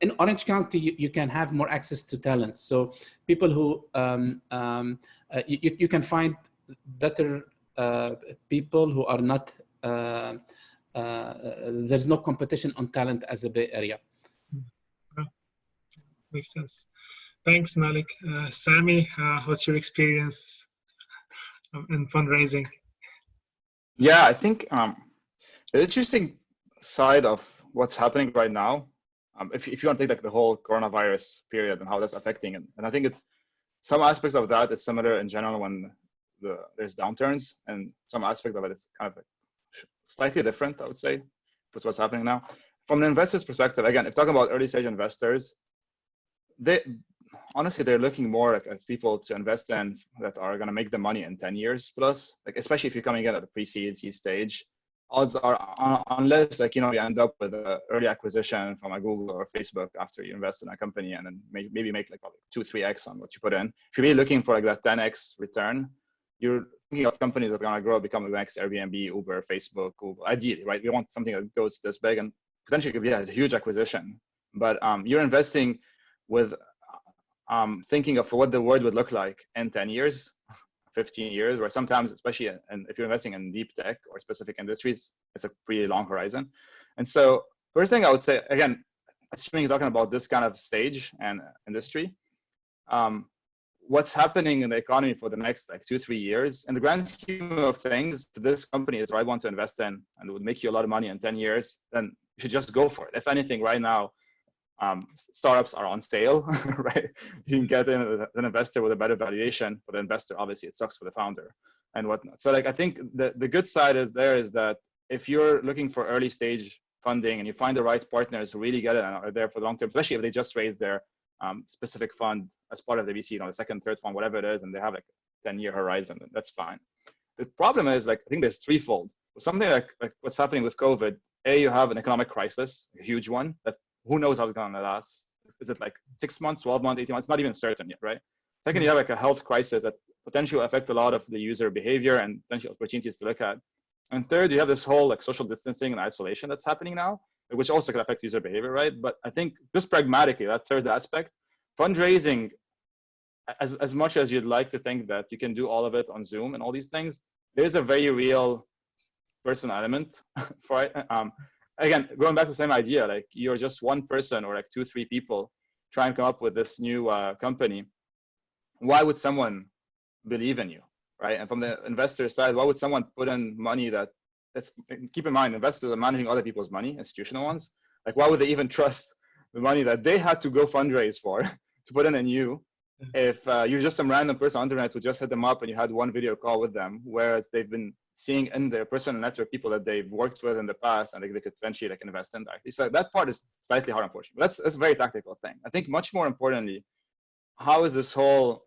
in Orange County, you can have more access to talent. So people who you can find better people who are not. There's no competition on talent as a Bay Area. Makes sense. Thanks, Malek. Sami, what's your experience in fundraising? Yeah, I think the interesting side of what's happening right now, if you want to take like the whole coronavirus period and how that's affecting it, and I think it's some aspects of that is similar in general when there's downturns, and some aspect of it is kind of like slightly different, I would say, with what's happening now. From an investor's perspective, again, if talking about early stage investors, honestly, they're looking more like as people to invest in that are going to make the money in 10 years plus, like especially if you're coming in at the pre-seed seed stage. Odds are, unless like, you know, you end up with an early acquisition from a Google or Facebook after you invest in a company and then maybe make like 2-3x on what you put in. If you're really looking for like that 10x return, you're thinking of companies that are going to grow, become the next Airbnb, Uber, Facebook, Google. Ideally, right? We want something that goes this big and potentially could be a huge acquisition. But you're investing with thinking of what the world would look like in 10 years. 15 years, or sometimes, especially if you're investing in deep tech or specific industries, it's a pretty long horizon. And so first thing I would say, again, assuming you're talking about this kind of stage and industry, what's happening in the economy for the next like 2-3 years, in the grand scheme of things, this company is the right one to invest in and it would make you a lot of money in 10 years, then you should just go for it. If anything, right now, startups are on sale, right? You can get in an investor with a better valuation. For the investor, obviously, it sucks for the founder and whatnot. So, like, I think the good side is that if you're looking for early stage funding and you find the right partners who really get it and are there for the long term, especially if they just raised their specific fund as part of the VC, you know, the second, third fund, whatever it is, and they have like a 10-year horizon, then that's fine. The problem is, like, I think there's threefold. Something like what's happening with COVID. You have an economic crisis, a huge one that who knows how it's going to last. Is it like 6 months, 12 months, 18 months? It's not even certain yet, right? Second, you have like a health crisis that potentially will affect a lot of the user behavior and potential opportunities to look at. And third, you have this whole like social distancing and isolation that's happening now, which also can affect user behavior, right? But I think just pragmatically, that third aspect, fundraising, as much as you'd like to think that you can do all of it on Zoom and all these things, there's a very real personal element for it. Again, going back to the same idea, like you're just one person or like 2, 3 people trying to come up with this new company. Why would someone believe in you, right? And from the investor side, why would someone put in money keep in mind, investors are managing other people's money, institutional ones. Like, why would they even trust the money that they had to go fundraise for to put in you? If you're just some random person on the internet who just hit them up and you had one video call with them, whereas they've been seeing in their personal network people that they've worked with in the past and they could eventually like invest in directly. So that part is slightly hard, unfortunately. That's a very tactical thing. I think much more importantly, how is this whole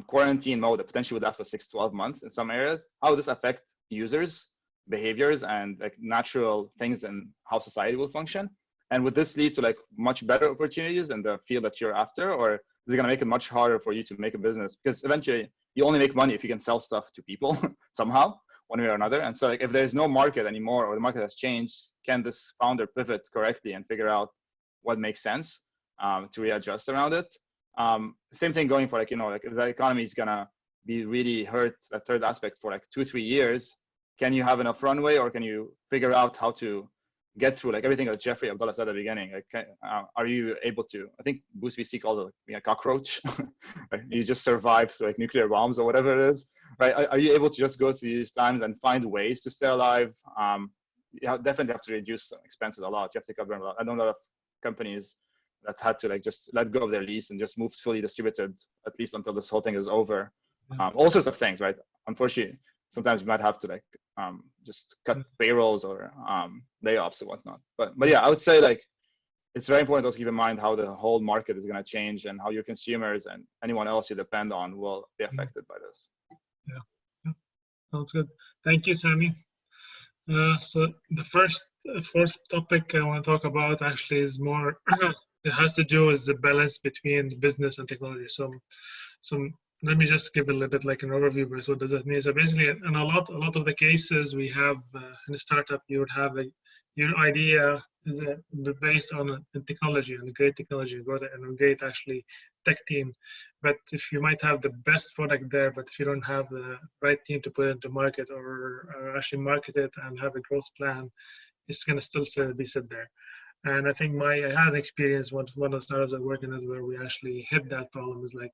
quarantine mode that potentially would last for 6 to 12 months in some areas, how would this affect users' behaviors and like natural things and how society will function? And would this lead to like much better opportunities in the field that you're after, or is it going to make it much harder for you to make a business? Because eventually you only make money if you can sell stuff to people somehow, one way or another. And so like, if there's no market anymore or the market has changed, can this founder pivot correctly and figure out what makes sense to readjust around it? Same thing going for like, like if the economy is going to be really hurt, that third aspect for like 2, 3 years, can you have enough runway, or can you figure out how to get through like everything that Jeffrey Abdallah said at the beginning? Like, are you able to, I think Boost VC calls it like being a cockroach, right? You just survive through like nuclear bombs or whatever it is, right? Are you able to just go through these times and find ways to stay alive? You definitely have to reduce expenses a lot. You have to cover a lot. I know a lot of companies that had to like just let go of their lease and just move fully distributed, at least until this whole thing is over. All sorts of things, right? Unfortunately, sometimes you might have to like just cut payrolls or layoffs and whatnot. But yeah, I would say like it's very important to also keep in mind how the whole market is going to change and how your consumers and anyone else you depend on will be affected by this. Yeah, sounds good. Thank you, Sami. So the first topic I want to talk about actually is more, it has to do with the balance between business and technology. So let me just give a little bit like an overview of what does that mean. So basically, in a lot of the cases we have in a startup, you would have your idea is based on a technology and a great technology and a great actually tech team. But if you might have the best product there, but if you don't have the right team to put it into market or actually market it and have a growth plan, it's gonna still be sit there. And I think I had an experience one of the startups I'm working at where we actually hit that problem. Is like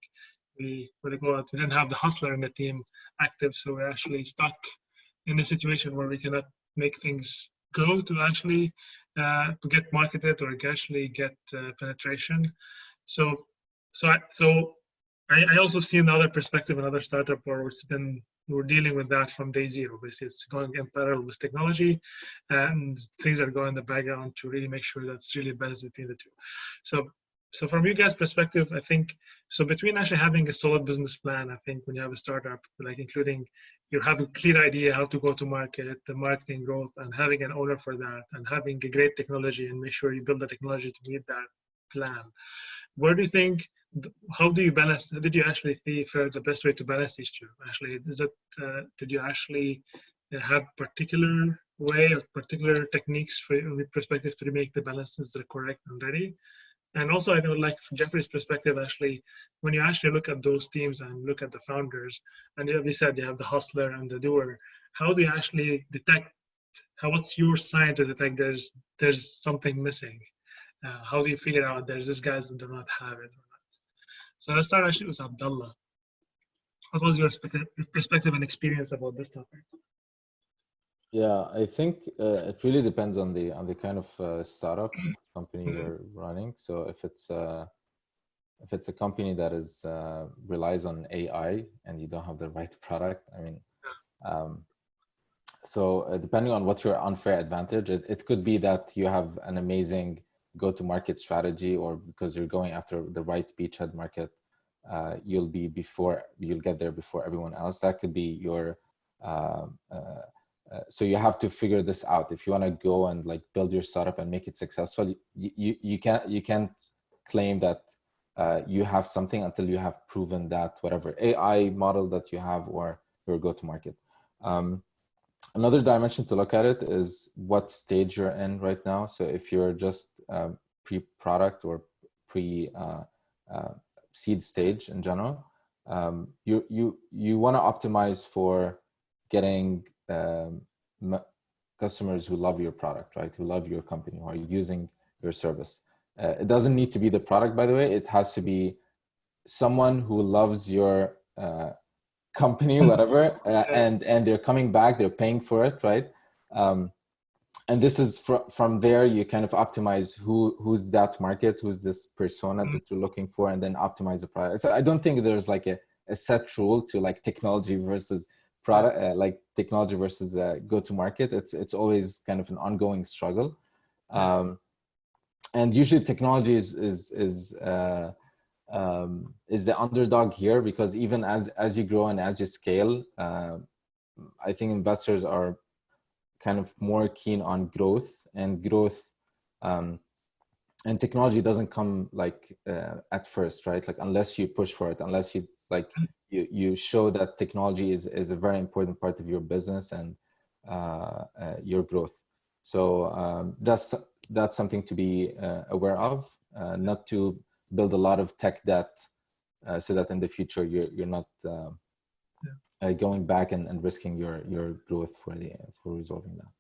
we didn't have the hustler in the team active, so we're actually stuck in a situation where we cannot make things go to actually to get marketed or actually get penetration. So I also see another perspective, another startup where we're dealing with that from day zero. Basically, it's going in parallel with technology, and things are going in the background to really make sure that's really balance between the two. So from you guys' perspective, I think, so between actually having a solid business plan, I think when you have a startup, like including you have a clear idea how to go to market, the marketing growth, and having an owner for that, and having a great technology and make sure you build the technology to meet that plan. Where do you think, how do you balance, did you actually think the best way to balance these two? Actually, is it, did you actually have particular way or particular techniques with perspective to make the balances that are correct and ready? And also, I know, like from Jeffrey's perspective, actually, when you actually look at those teams and look at the founders, and you said you have the hustler and the doer, how do you actually detect, what's your sign to detect there's something missing? How do you figure out there's this guys that do not have it or not? So let's start actually with Abdallah. What was your perspective and experience about this topic? Yeah, I think it really depends on the kind of startup company you're running. So if it's a company that is relies on AI and you don't have the right product, I mean, so depending on what's your unfair advantage, it could be that you have an amazing go-to-market strategy, or because you're going after the right beachhead market, you'll get there before everyone else. That could be your so you have to figure this out. If you want to go and like build your startup and make it successful, you can't claim that you have something until you have proven that whatever AI model that you have or your go-to-market. Another dimension to look at it is what stage you're in right now. So if you're just pre-product or pre-seed stage in general, you want to optimize for getting customers who love your product, right? Who love your company, who are using your service. It doesn't need to be the product, by the way. It has to be someone who loves your company, whatever, and they're coming back, they're paying for it, right? And this is from there, you kind of optimize who's that market, who's this persona that you're looking for, and then optimize the product. So I don't think there's like a set rule to like technology versus product, like technology versus go-to-market. It's always kind of an ongoing struggle. And usually technology is the underdog here, because even as you grow and as you scale, I think investors are kind of more keen on growth, and and technology doesn't come like at first, right? Like unless you push for it, unless you like you show that technology is a very important part of your business and your growth. So that's something to be aware of, not to build a lot of tech debt so that in the future you're not going back and risking your growth for resolving that.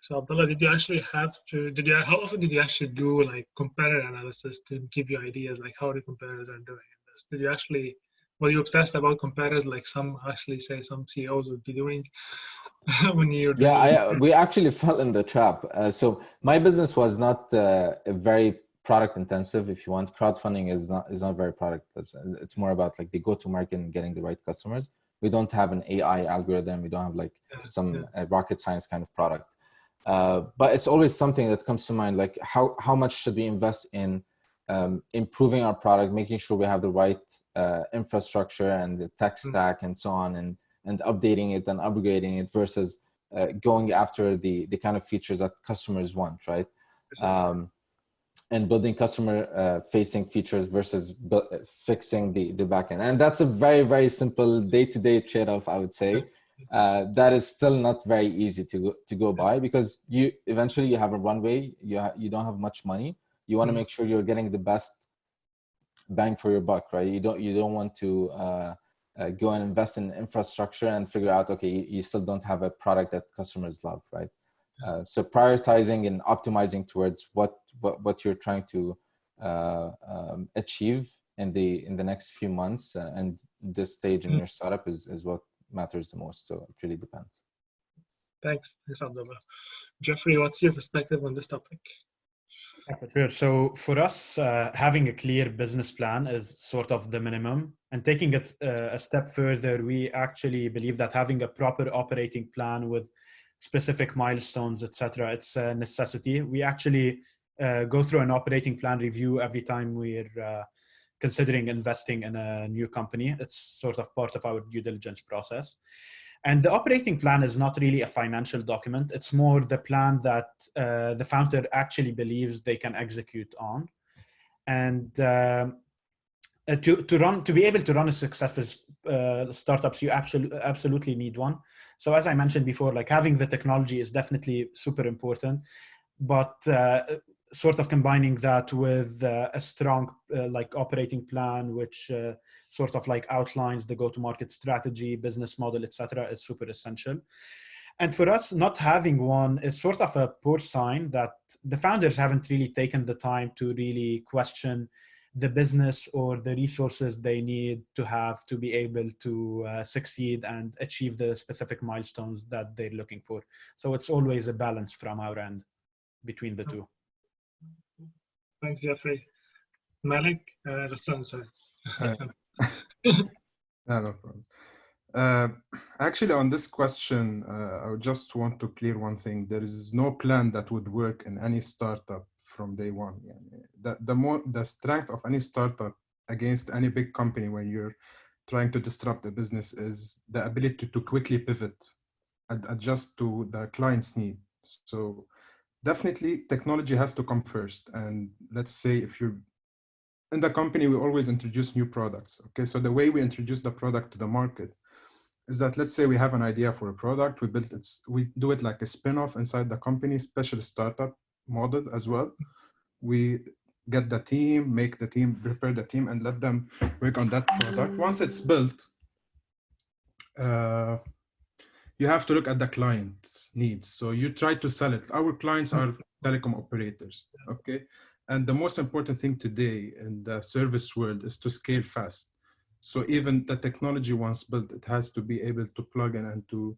So Abdallah, did you actually have to, how often did you actually do like competitor analysis to give you ideas like how the competitors are doing this? Did you actually, were you obsessed about competitors like some actually say some CEOs would be doing when you're doing we actually fell in the trap. So my business was not a very product intensive. If you want, crowdfunding is not very product. It's more about like the go-to-market and getting the right customers. We don't have an AI algorithm. We don't have like some rocket science kind of product. But it's always something that comes to mind, like how much should we invest in improving our product, making sure we have the right infrastructure and the tech stack and so on, and updating it and upgrading it versus going after the kind of features that customers want, right? And building customer facing features versus fixing the backend. And that's a very, very simple day-to-day trade-off, I would say. That is still not very easy to go by, because you eventually you have a runway, you don't have much money. You want to make sure you're getting the best bang for your buck, right? You don't want to go and invest in infrastructure and figure out, okay, you still don't have a product that customers love, right? So prioritizing and optimizing towards what you're trying to achieve in the next few months and this stage in your startup is what matters the most. So it really depends. Thanks, Abdullah. Jeffrey, what's your perspective on this topic? Sure. So for us, having a clear business plan is sort of the minimum. And taking it a step further, we actually believe that having a proper operating plan with specific milestones, etc., it's a necessity. We actually go through an operating plan review every time we're considering investing in a new company. It's sort of part of our due diligence process. And the operating plan is not really a financial document. It's more the plan that the founder actually believes they can execute on. And to be able to run a successful startups, you absolutely need one. So as I mentioned before, like having the technology is definitely super important, but sort of combining that with a strong like operating plan, which sort of like outlines the go-to-market strategy, business model, etc., is super essential. And for us, not having one is sort of a poor sign that the founders haven't really taken the time to really question the business or the resources they need to have to be able to succeed and achieve the specific milestones that they're looking for. So it's always a balance from our end between the two. Thanks, Jeffrey. Malek, Ghassan, sorry. No problem. Actually, on this question, I would just want to clear one thing. There is no plan that would work in any startup from day one. The strength of any startup against any big company when you're trying to disrupt a business is the ability to quickly pivot and adjust to the client's need. So definitely technology has to come first. And let's say if you're in the company, we always introduce new products. Okay, so the way we introduce the product to the market is that, let's say we have an idea for a product, we do it like a spin-off inside the company, special startup model as well. We get the team, make the team, prepare the team, and let them work on that product. Once it's built, you have to look at the client's needs. So you try to sell it. Our clients are telecom operators, okay? And the most important thing today in the service world is to scale fast. So even the technology once built, it has to be able to plug in and to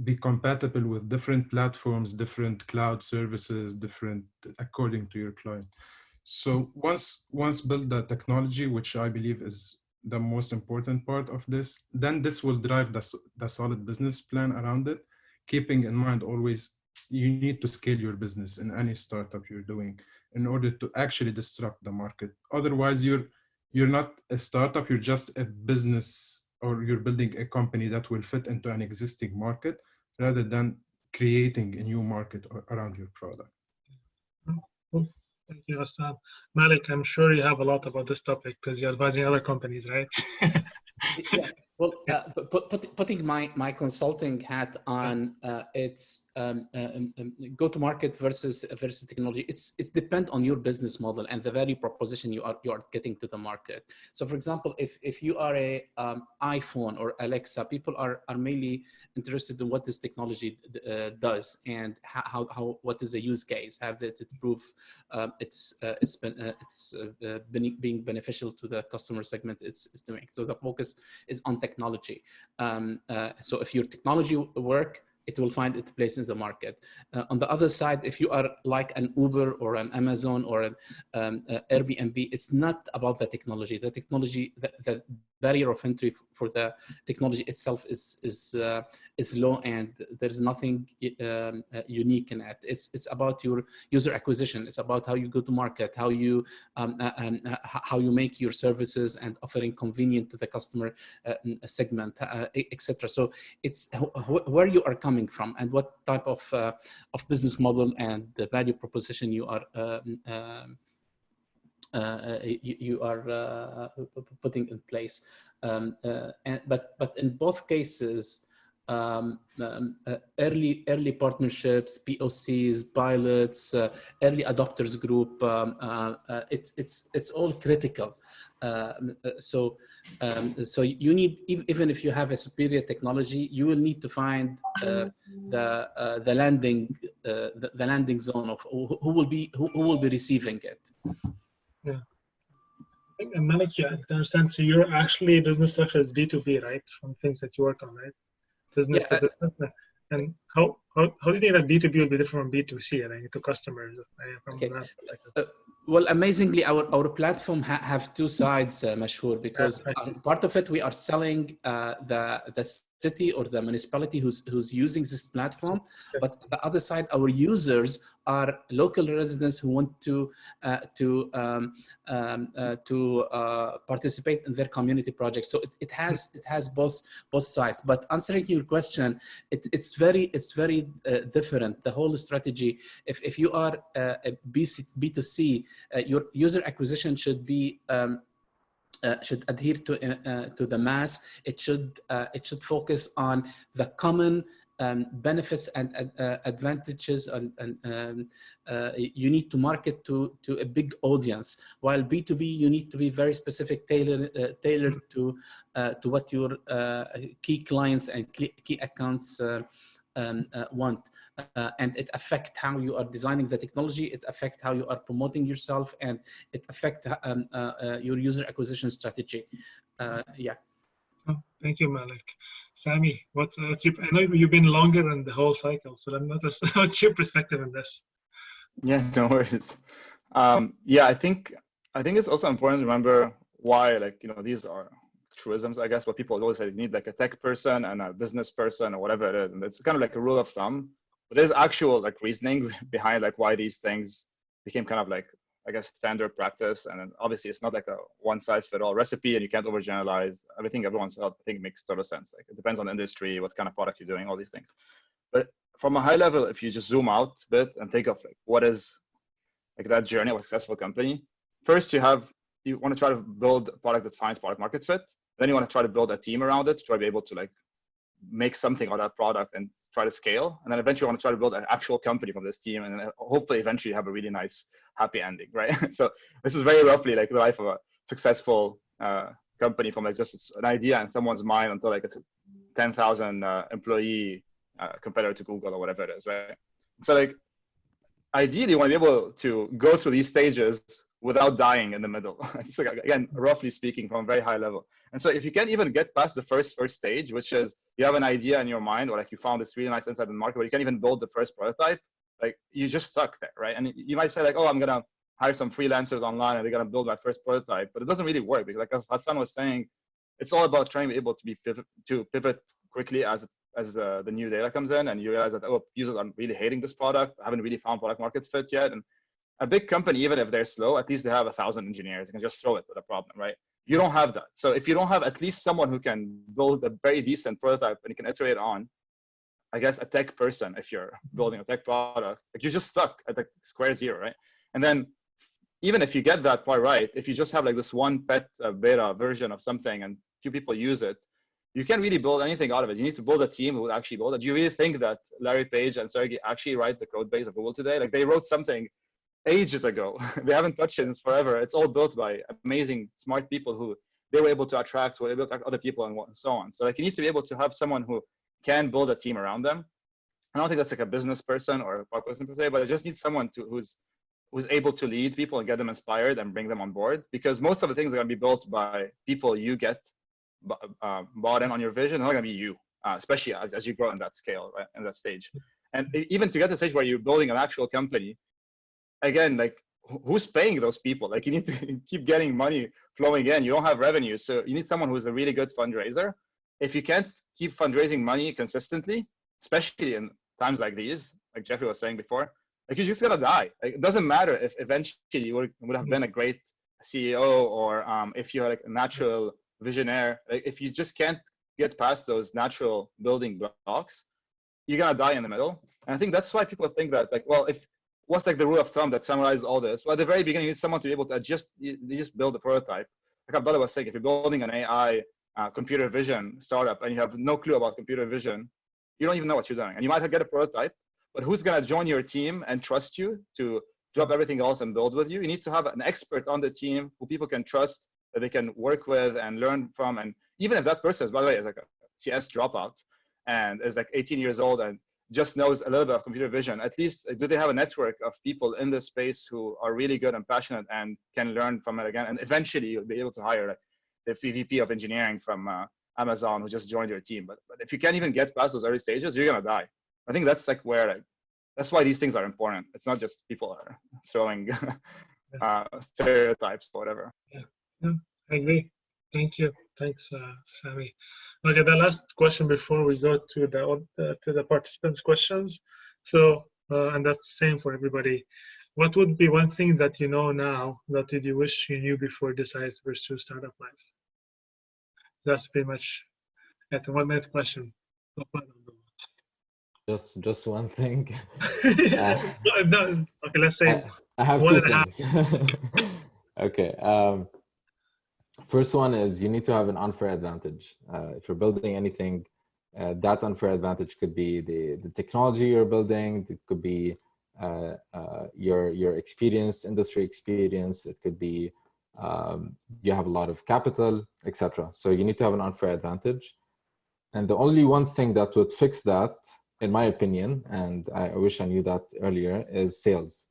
be compatible with different platforms, different cloud services, different according to your client. So once built the technology, which I believe is the most important part of this, then this will drive the solid business plan around it, keeping in mind always you need to scale your business in any startup you're doing in order to actually disrupt the market. Otherwise, you're not a startup, you're just a business, or you're building a company that will fit into an existing market rather than creating a new market around your product. Thank you, Ghassan. Malek, I'm sure you have a lot about this topic because you're advising other companies, right? Yeah. Well, putting my consulting hat on, it's go-to-market versus technology. It's depend on your business model and the value proposition you are getting to the market. So, for example, if you are a iPhone or Alexa, people are mainly interested in what this technology does and what is the use case, have that it prove it's being beneficial to the customer segment it's doing. So the focus is on technology. So if your technology work, it will find its place in the market. On the other side, if you are like an Uber or an Amazon or an Airbnb, it's not about the technology. The technology, the barrier of entry for the technology itself is low, and there's nothing unique in it. It's about your user acquisition. It's about how you go to market, how you make your services and offering convenient to the customer segment, etc. So it's where you are coming from and what type of business model and the value proposition you are putting in place. But in both cases, early partnerships, POCs, pilots, early adopters group, it's all critical. So you need, even if you have a superior technology, you will need to find the landing zone of who will be receiving it. Yeah. And Malek, yeah, I understand. So you're actually business structure is B2B, right? From things that you work on, right? Business to business. And how do you think that B2B will be different from B2C, I think, to customers? Okay. Well, amazingly, our platform have two sides, Mashhour, because part of it we are selling the city or the municipality who's using this platform, but the other side, our users are local residents who want to participate in their community projects. So it has both sides. But answering your question, it's very different. The whole strategy, if you are a B2C, your user acquisition should be should adhere to the mass. It should focus on the common benefits and advantages, and you need to market to a big audience. While B2B, you need to be very specific, tailored to what your key clients and key accounts want. And it affects how you are designing the technology, it affects how you are promoting yourself, and it affects your user acquisition strategy. Yeah. Oh, thank you, Malek. Sami, what's your, I know you've been longer in the whole cycle, so I'm not. What's your perspective on this? Yeah, no worries. Yeah, I think it's also important to remember why, like, you know, these are truisms, I guess, but people always say you need like a tech person and a business person or whatever it is, and it's kind of like a rule of thumb. But there's actual like reasoning behind like why these things became kind of like, I guess, standard practice. And then obviously it's not like a one size fit all recipe, and you can't overgeneralize everything. Everyone's I think makes total sense. Like it depends on the industry, what kind of product you're doing, all these things. But from a high level, if you just zoom out a bit and think of like what is like that journey of a successful company, first you have you want to try to build a product that finds product market fit. Then you want to try to build a team around it to try to be able to like make something out of that product and try to scale. And then eventually you want to try to build an actual company from this team, and then hopefully eventually have a really nice, happy ending, right? So this is very roughly like the life of a successful company, from like just an idea in someone's mind until like it's a 10,000 employee competitor to Google or whatever it is, right? So like ideally you want to be able to go through these stages without dying in the middle. It's like, again, roughly speaking, from a very high level. And so if you can't even get past the first stage, which is you have an idea in your mind, or like you found this really nice insight in the market, but you can't even build the first prototype, like you just stuck there, right? And you might say like, oh, I'm gonna hire some freelancers online and they're gonna build my first prototype, but it doesn't really work, because like as Ghassan was saying, it's all about trying to be able to pivot quickly as the new data comes in, and you realize that, oh, users are really hating this product, haven't really found product market fit yet. And a big company, even if they're slow, at least they have 1,000 engineers. You can just throw it with a problem, right? You don't have that. So if you don't have at least someone who can build a very decent prototype and you can iterate on, I guess a tech person, if you're building a tech product, like you're just stuck at like square zero, right? And then even if you get that part right, if you just have like this one pet beta version of something and few people use it, you can't really build anything out of it. You need to build a team who would actually build it. Do you really think that Larry Page and Sergey actually write the code base of Google today? Like they wrote something ages ago. They haven't touched it since forever. It's all built by amazing, smart people who they were able to attract, were able to attract other people, and so on. So like you need to be able to have someone who can build a team around them. I don't think that's like a business person or a product person per se, but it just needs someone who's able to lead people and get them inspired and bring them on board, because most of the things are going to be built by people you get bought in on your vision. They're not going to be you, especially as you grow in that scale, right, in that stage. And even to get to the stage where you're building an actual company, again, like who's paying those people? Like you need to keep getting money flowing in. You don't have revenue, so you need someone who's a really good fundraiser. If you can't keep fundraising money consistently, especially in times like these, like Jeffrey was saying before, like you're just gonna die. Like, it doesn't matter if eventually you would have been a great CEO, or if you're like a natural visionaire. Like if you just can't get past those natural building blocks, you're gonna die in the middle. And I think that's why people think that, like, well, what's like the rule of thumb that summarizes all this? Well, at the very beginning, you need someone to be able to just build a prototype. Like Abdallah was saying, if you're building an AI computer vision startup and you have no clue about computer vision, you don't even know what you're doing. And you might get a prototype, but who's going to join your team and trust you to drop everything else and build with you? You need to have an expert on the team who people can trust, that they can work with and learn from. And even if that person is, by the way, is like a CS dropout and is like 18 years old and just knows a little bit of computer vision, at least do they have a network of people in this space who are really good and passionate and can learn from it again? And eventually you'll be able to hire like the VP of engineering from Amazon who just joined your team. But if you can't even get past those early stages, you're gonna die. I think that's like where, like, that's why these things are important. It's not just people are throwing stereotypes or whatever. Yeah, I agree. Thank you. Thanks, Sami. Okay, the last question before we go to the participants' questions. So, and that's the same for everybody. What would be one thing that you know now that you wish you knew before you decided to pursue startup life? That's pretty much it. 1 minute question. Just one thing. No, okay, let's say I have 1.5. 2 things. Okay. First one is you need to have an unfair advantage. If you're building anything, that unfair advantage could be the technology you're building. It could be your experience, industry experience. It could be you have a lot of capital, etc. So you need to have an unfair advantage. And the only one thing that would fix that, in my opinion, and I wish I knew that earlier, is sales.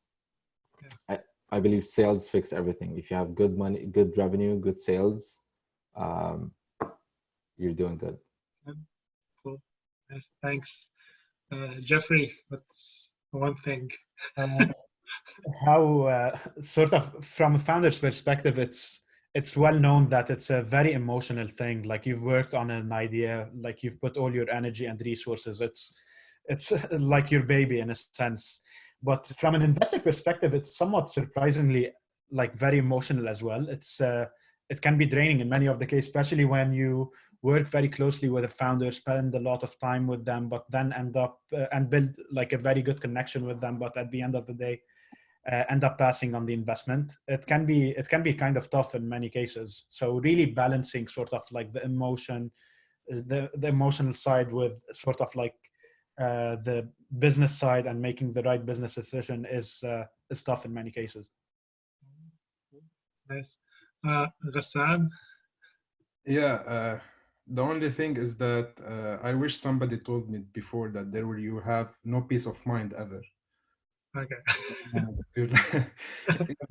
Yeah. I believe sales fix everything. If you have good money, good revenue, good sales, you're doing good. Cool. Yes, thanks. Jeffrey, what's one thing? How sort of from a founder's perspective, it's well known that it's a very emotional thing. Like you've worked on an idea, like you've put all your energy and resources. It's like your baby in a sense. But from an investor perspective, it's somewhat surprisingly like very emotional as well. It can be draining in many of the cases, especially when you work very closely with a founder, spend a lot of time with them, but then end up and build like a very good connection with them. But at the end of the day, end up passing on the investment. It can be kind of tough in many cases. So really balancing sort of like the emotional side with sort of like the business side and making the right business decision is tough in many cases. Nice. Ghassan? Yeah, the only thing is that I wish somebody told me before that you have no peace of mind ever. Okay.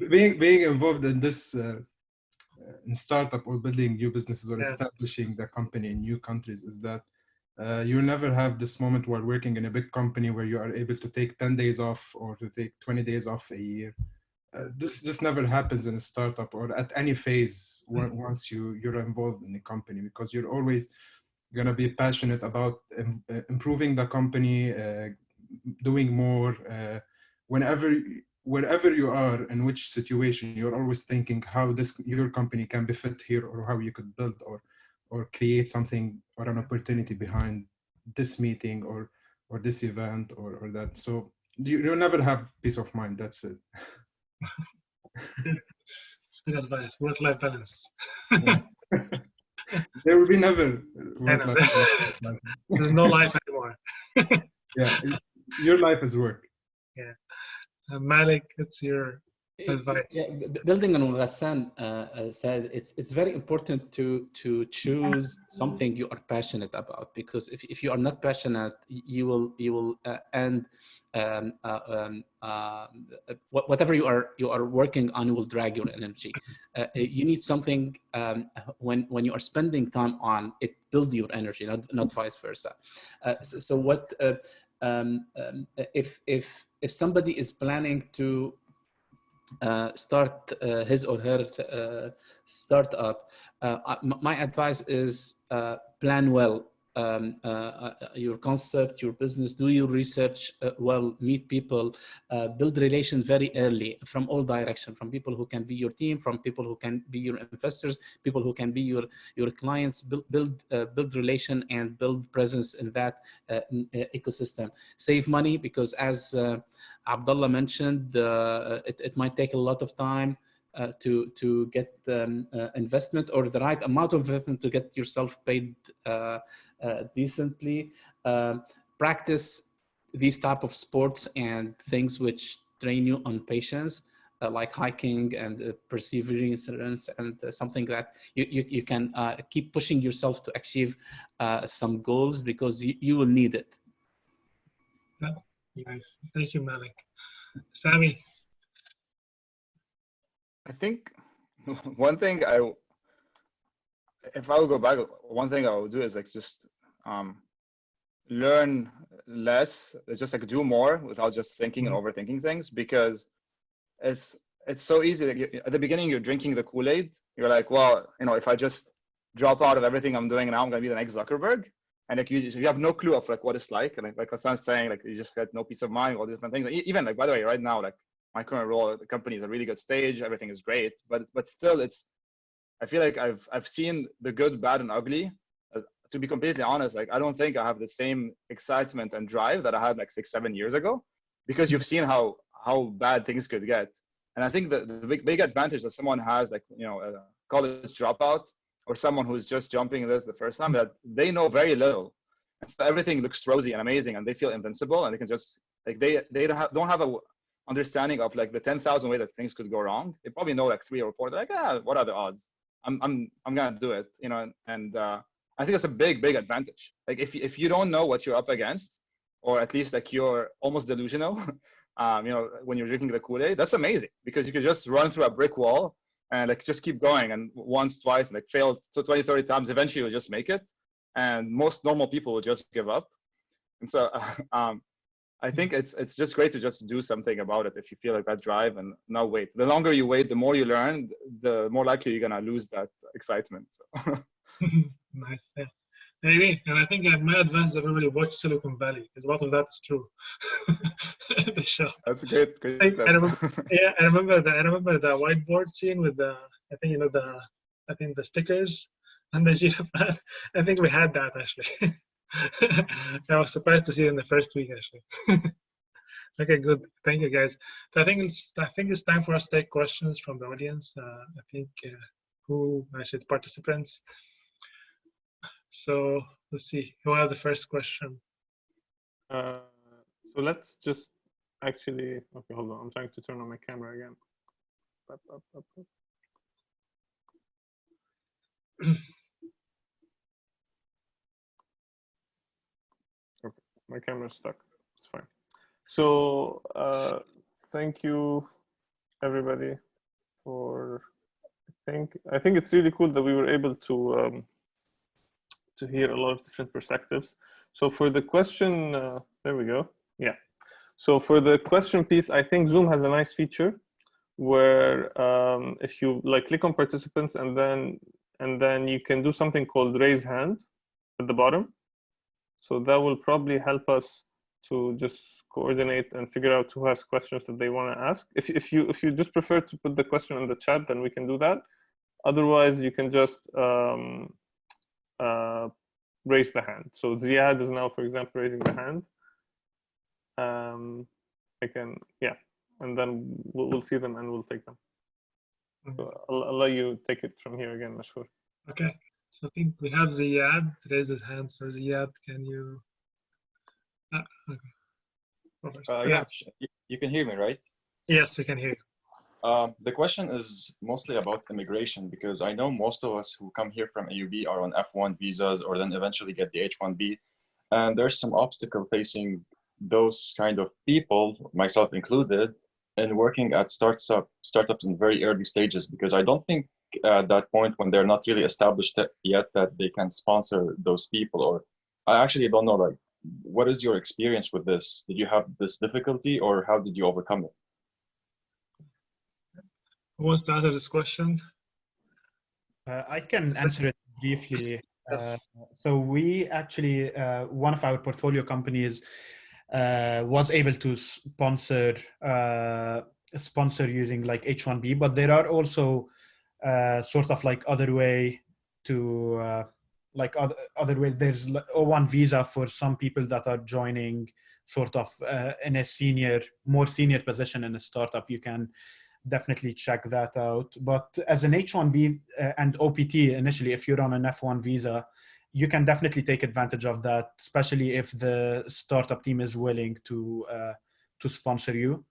being involved in this in startup or building new businesses or establishing the company in new countries is that you never have this moment while working in a big company where you are able to take 10 days off or to take 20 days off a year. This never happens in a startup or at any phase once you're involved in the company, because you're always going to be passionate about improving the company, doing more. Wherever you are, in which situation, you're always thinking how your company can be fit here, or how you could build or create something or an opportunity behind this meeting or this event or that. So you never have peace of mind. That's it. Good advice. Work-life balance. There will be never work-life balance. There's no life anymore. Yeah, your life is work. Yeah. Malek, it's your advice. Yeah, building on what Ghassan said, it's very important to choose something you are passionate about, because if you are not passionate, you will end whatever you are working on will drag your energy. You need something when you are spending time on it, build your energy, not vice versa. So what if somebody is planning to start his or her startup, my advice is plan well your concept, your business, do your research well, meet people, build relations very early from all directions, from people who can be your team, from people who can be your investors, people who can be your clients, build relation and build presence in that ecosystem. Save money, because as Abdallah mentioned, it might take a lot of time to get investment or the right amount of investment to get yourself paid decently. Practice these type of sports and things which train you on patience, like hiking and perseverance, and something that you can keep pushing yourself to achieve some goals, because you will need it. Nice. Thank you, Malek. Sami? I think one thing if I would go back, one thing I would do is like just learn less, just like do more without just thinking and overthinking things, because it's so easy. Like at the beginning, you're drinking the Kool-Aid. You're like, well, you know, if I just drop out of everything I'm doing now, I'm gonna be the next Zuckerberg. And like you have no clue of like what it's like. And like Ghassan's saying, like you just get no peace of mind, all these different things. Even like, by the way, right now, like my current role, the company is a really good stage. Everything is great, but still, I feel like I've seen the good, bad, and ugly. To be completely honest, like I don't think I have the same excitement and drive that I had like 6-7 years ago, because you've seen how bad things could get. And I think the big advantage that someone has, like, you know, a college dropout or someone who's just jumping this the first time, that they know very little, and so everything looks rosy and amazing, and they feel invincible, and they can just like they don't have a understanding of like the 10,000 ways that things could go wrong. They probably know like 3 or 4. They're like, what are the odds? I'm gonna do it, you know. And I think that's a big advantage. Like if you don't know what you're up against, or at least like you're almost delusional, you know, when you're drinking the Kool-Aid, that's amazing, because you can just run through a brick wall and like just keep going, and once, twice, and like fail 20, 30 times, eventually you'll just make it. And most normal people will just give up. And so I think it's just great to just do something about it if you feel like that drive, and not wait. The longer you wait, the more you learn, the more likely you're gonna lose that excitement. So. Nice. Yeah. Maybe, and I think my advice is everybody watch Silicon Valley, because a lot of that is true. The show. That's great. I remember the whiteboard scene with the, I think, you know, the stickers and the giraffe. I think we had that actually. I was surprised to see it in the first week actually. Okay, good. Thank you, guys. So I think it's time for us to take questions from the audience. I think who actually participants. So let's see. Who has the first question? So let's just actually. Okay, hold on. I'm trying to turn on my camera again. Okay, my camera's stuck. It's fine. So thank you, everybody, for. I think it's really cool that we were able to hear a lot of different perspectives. So for the question, there we go. Yeah. So for the question piece, I think Zoom has a nice feature where if you like click on participants and then you can do something called raise hand at the bottom. So that will probably help us to just coordinate and figure out who has questions that they want to ask. If you just prefer to put the question in the chat, then we can do that. Otherwise, you can just raise the hand. So Ziad is now, for example, raising the hand. I can, yeah, and then we'll see them and we'll take them. So I'll let you take it from here again, Mashhour. Okay, so I think we have Ziad raise his hand. So Ziad, can you? Okay. Yeah, you can hear me, right? Yes, we can hear you. The question is mostly about immigration, because I know most of us who come here from AUB are on F1 visas or then eventually get the H1B. And there's some obstacle facing those kind of people, myself included, in working at startups in very early stages, because I don't think at that point when they're not really established yet that they can sponsor those people. Or I actually don't know, like, what is your experience with this? Did you have this difficulty or how did you overcome it? Who wants to answer this question? I can answer it briefly. So we actually, one of our portfolio companies was able to sponsor using like H1B, but there are also sort of like other way to other way. There's O1 visa for some people that are joining sort of in a more senior position in a startup. You can definitely check that out. But as an H1B and OPT initially, if you're on an F1 visa, you can definitely take advantage of that, especially if the startup team is willing to sponsor you.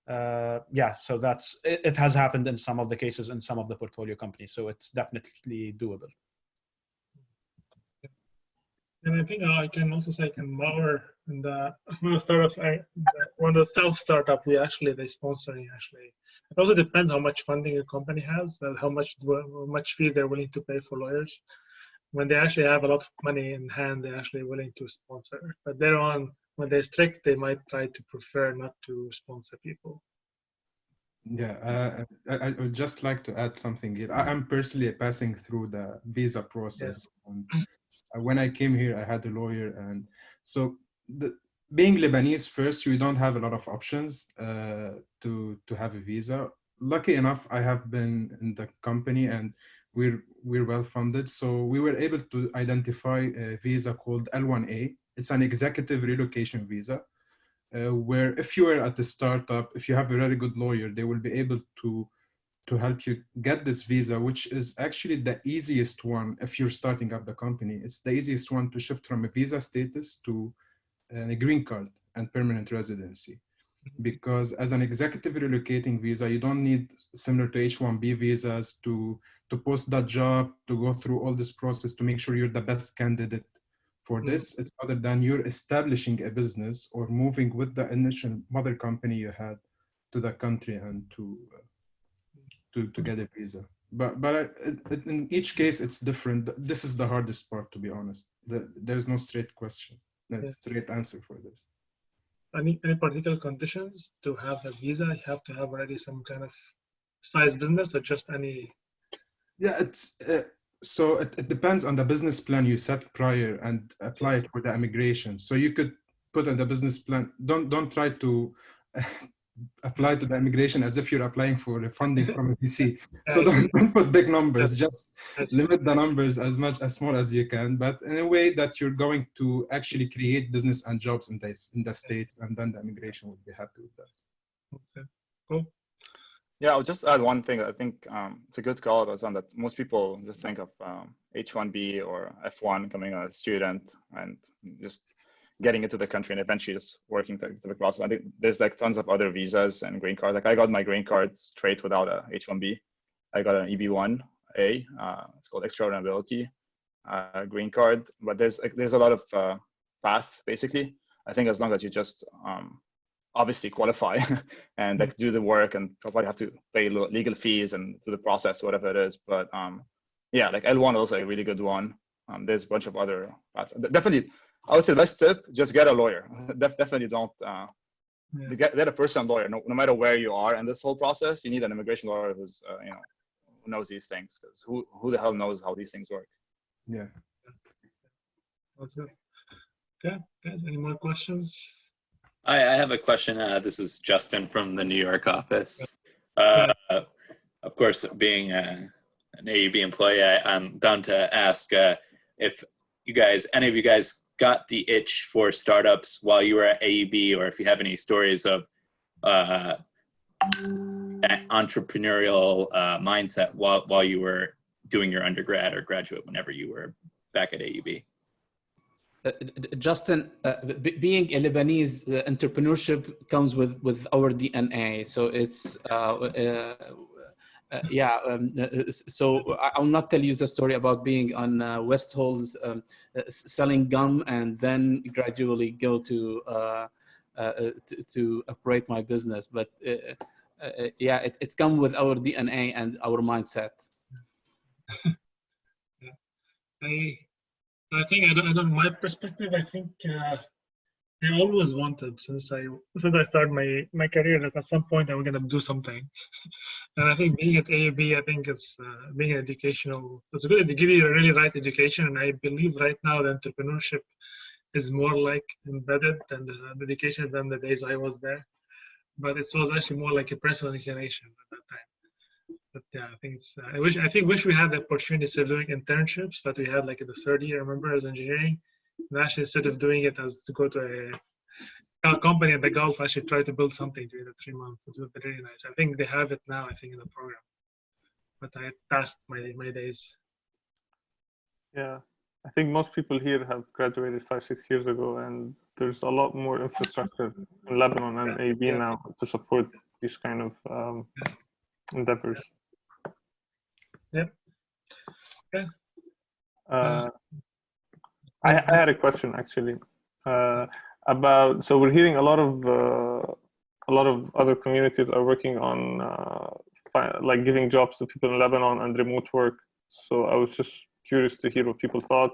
Yeah, so it has happened in some of the cases in some of the portfolio companies, so it's definitely doable. And I think I can also say in Mashhour, in the startups, when the self startup, they sponsoring actually. It also depends how much funding a company has and how much fee they're willing to pay for lawyers. When they actually have a lot of money in hand, they're actually willing to sponsor. But when they're strict, they might try to prefer not to sponsor people. Yeah, I would just like to add something here. I'm personally passing through the visa process. Yeah. And when I came here, I had a lawyer. And so being Lebanese first, you don't have a lot of options to have a visa. Lucky enough, I have been in the company and we're well funded. So we were able to identify a visa called L1A. It's an executive relocation visa. Where if you are at the startup, if you have a really good lawyer, they will be able to help you get this visa, which is actually the easiest one if you're starting up the company. It's the easiest one to shift from a visa status to a green card and permanent residency. Because as an executive relocating visa, you don't need, similar to H1B visas, to post that job, to go through all this process to make sure you're the best candidate for this. It's other than you're establishing a business or moving with the initial mother company you had to the country and to get a visa. But in each case, it's different. This is the hardest part, to be honest. There's no straight question, straight answer for this. Any particular conditions to have a visa? You have to have already some kind of size business or just any? Yeah, it's so it depends on the business plan you set prior and apply it for the immigration. So you could put in the business plan. Don't try to apply to the immigration as if you're applying for funding from a VC. So don't put big numbers, just limit the numbers as small as you can, but in a way that you're going to actually create business and jobs in the states, and then the immigration will be happy with that. Okay, cool. Yeah, I'll just add one thing. I think it's a good call, Ghassan, that most people just think of H-1B or F-1 coming as a student and just getting into the country and eventually just working through the process. I think there's like tons of other visas and green cards. Like I got my green card straight without a H-1B. I got an EB-1A. It's called extraordinary ability green card. But there's a lot of path basically. I think as long as you just obviously qualify and like do the work, and probably have to pay legal fees and do the process, whatever it is. But yeah, like L1 is also a really good one. There's a bunch of other paths. Definitely, I would say best tip, just get a lawyer. Definitely don't get a personal lawyer. No matter where you are in this whole process, you need an immigration lawyer who's you know, who knows these things, because who the hell knows how these things work? Yeah. That's good. Okay, guys, any more questions? I have a question. This is Justin from the New York office. Of course, being an AUB employee, I'm bound to ask if any of you guys got the itch for startups while you were at AUB, or if you have any stories of entrepreneurial mindset while you were doing your undergrad or graduate, whenever you were back at AUB. Justin, being a Lebanese, entrepreneurship comes with our DNA. So it's so I'll not tell you the story about being on West Halls selling gum and then gradually go to operate my business. But yeah, it comes with our DNA and our mindset. I think I don't my perspective. I think I always wanted since I started my career that at some point I'm gonna do something. And I think being at AUB, I think it's being educational. It's good to give you a really right education, and I believe right now the entrepreneurship is more like embedded than the education than the days I was there. But it was actually more like a personal inclination at that time. But yeah, I think it's. I wish we had the opportunity of doing internships that we had like in the third year. I remember as engineering, and actually instead of doing it as to go to a company in the Gulf, actually try to build something during the 3 months. It would be really nice. I think they have it now. I think in the program, but I passed my days. Yeah, I think most people here have graduated 5-6 years ago, and there's a lot more infrastructure in Lebanon and AUB now to support these kind of endeavors. Yep. Yeah. I had a question actually about. So we're hearing a lot of other communities are working on like giving jobs to people in Lebanon and remote work. So I was just curious to hear what people thought.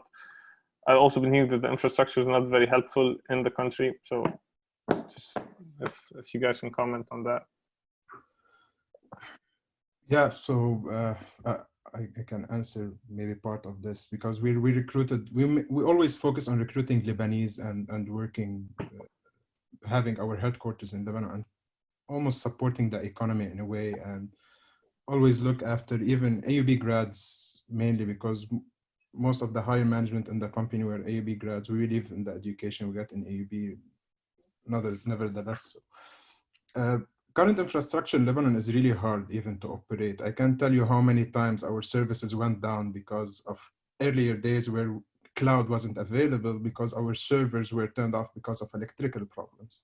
I've also been hearing that the infrastructure is not very helpful in the country. So just if you guys can comment on that. Yeah, so I can answer maybe part of this, because we recruited, we always focus on recruiting Lebanese and working, having our headquarters in Lebanon and almost supporting the economy in a way, and always look after even AUB grads, mainly because most of the higher management in the company were AUB grads. We believe in the education we got in AUB, nevertheless. Current infrastructure in Lebanon is really hard even to operate. I can't tell you how many times our services went down because of earlier days where cloud wasn't available because our servers were turned off because of electrical problems.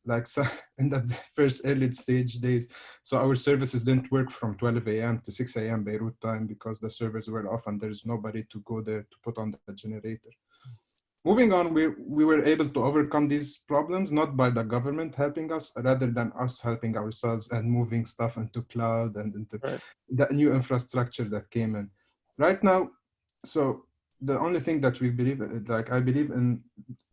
Like so in the first early stage days, so our services didn't work from 12 a.m. to 6 a.m. Beirut time because the servers were off and there's nobody to go there to put on the generator. Moving on, we were able to overcome these problems, not by the government helping us, rather than us helping ourselves and moving stuff into cloud and into the new infrastructure that came in. Right now, so the only thing that we believe, like I believe in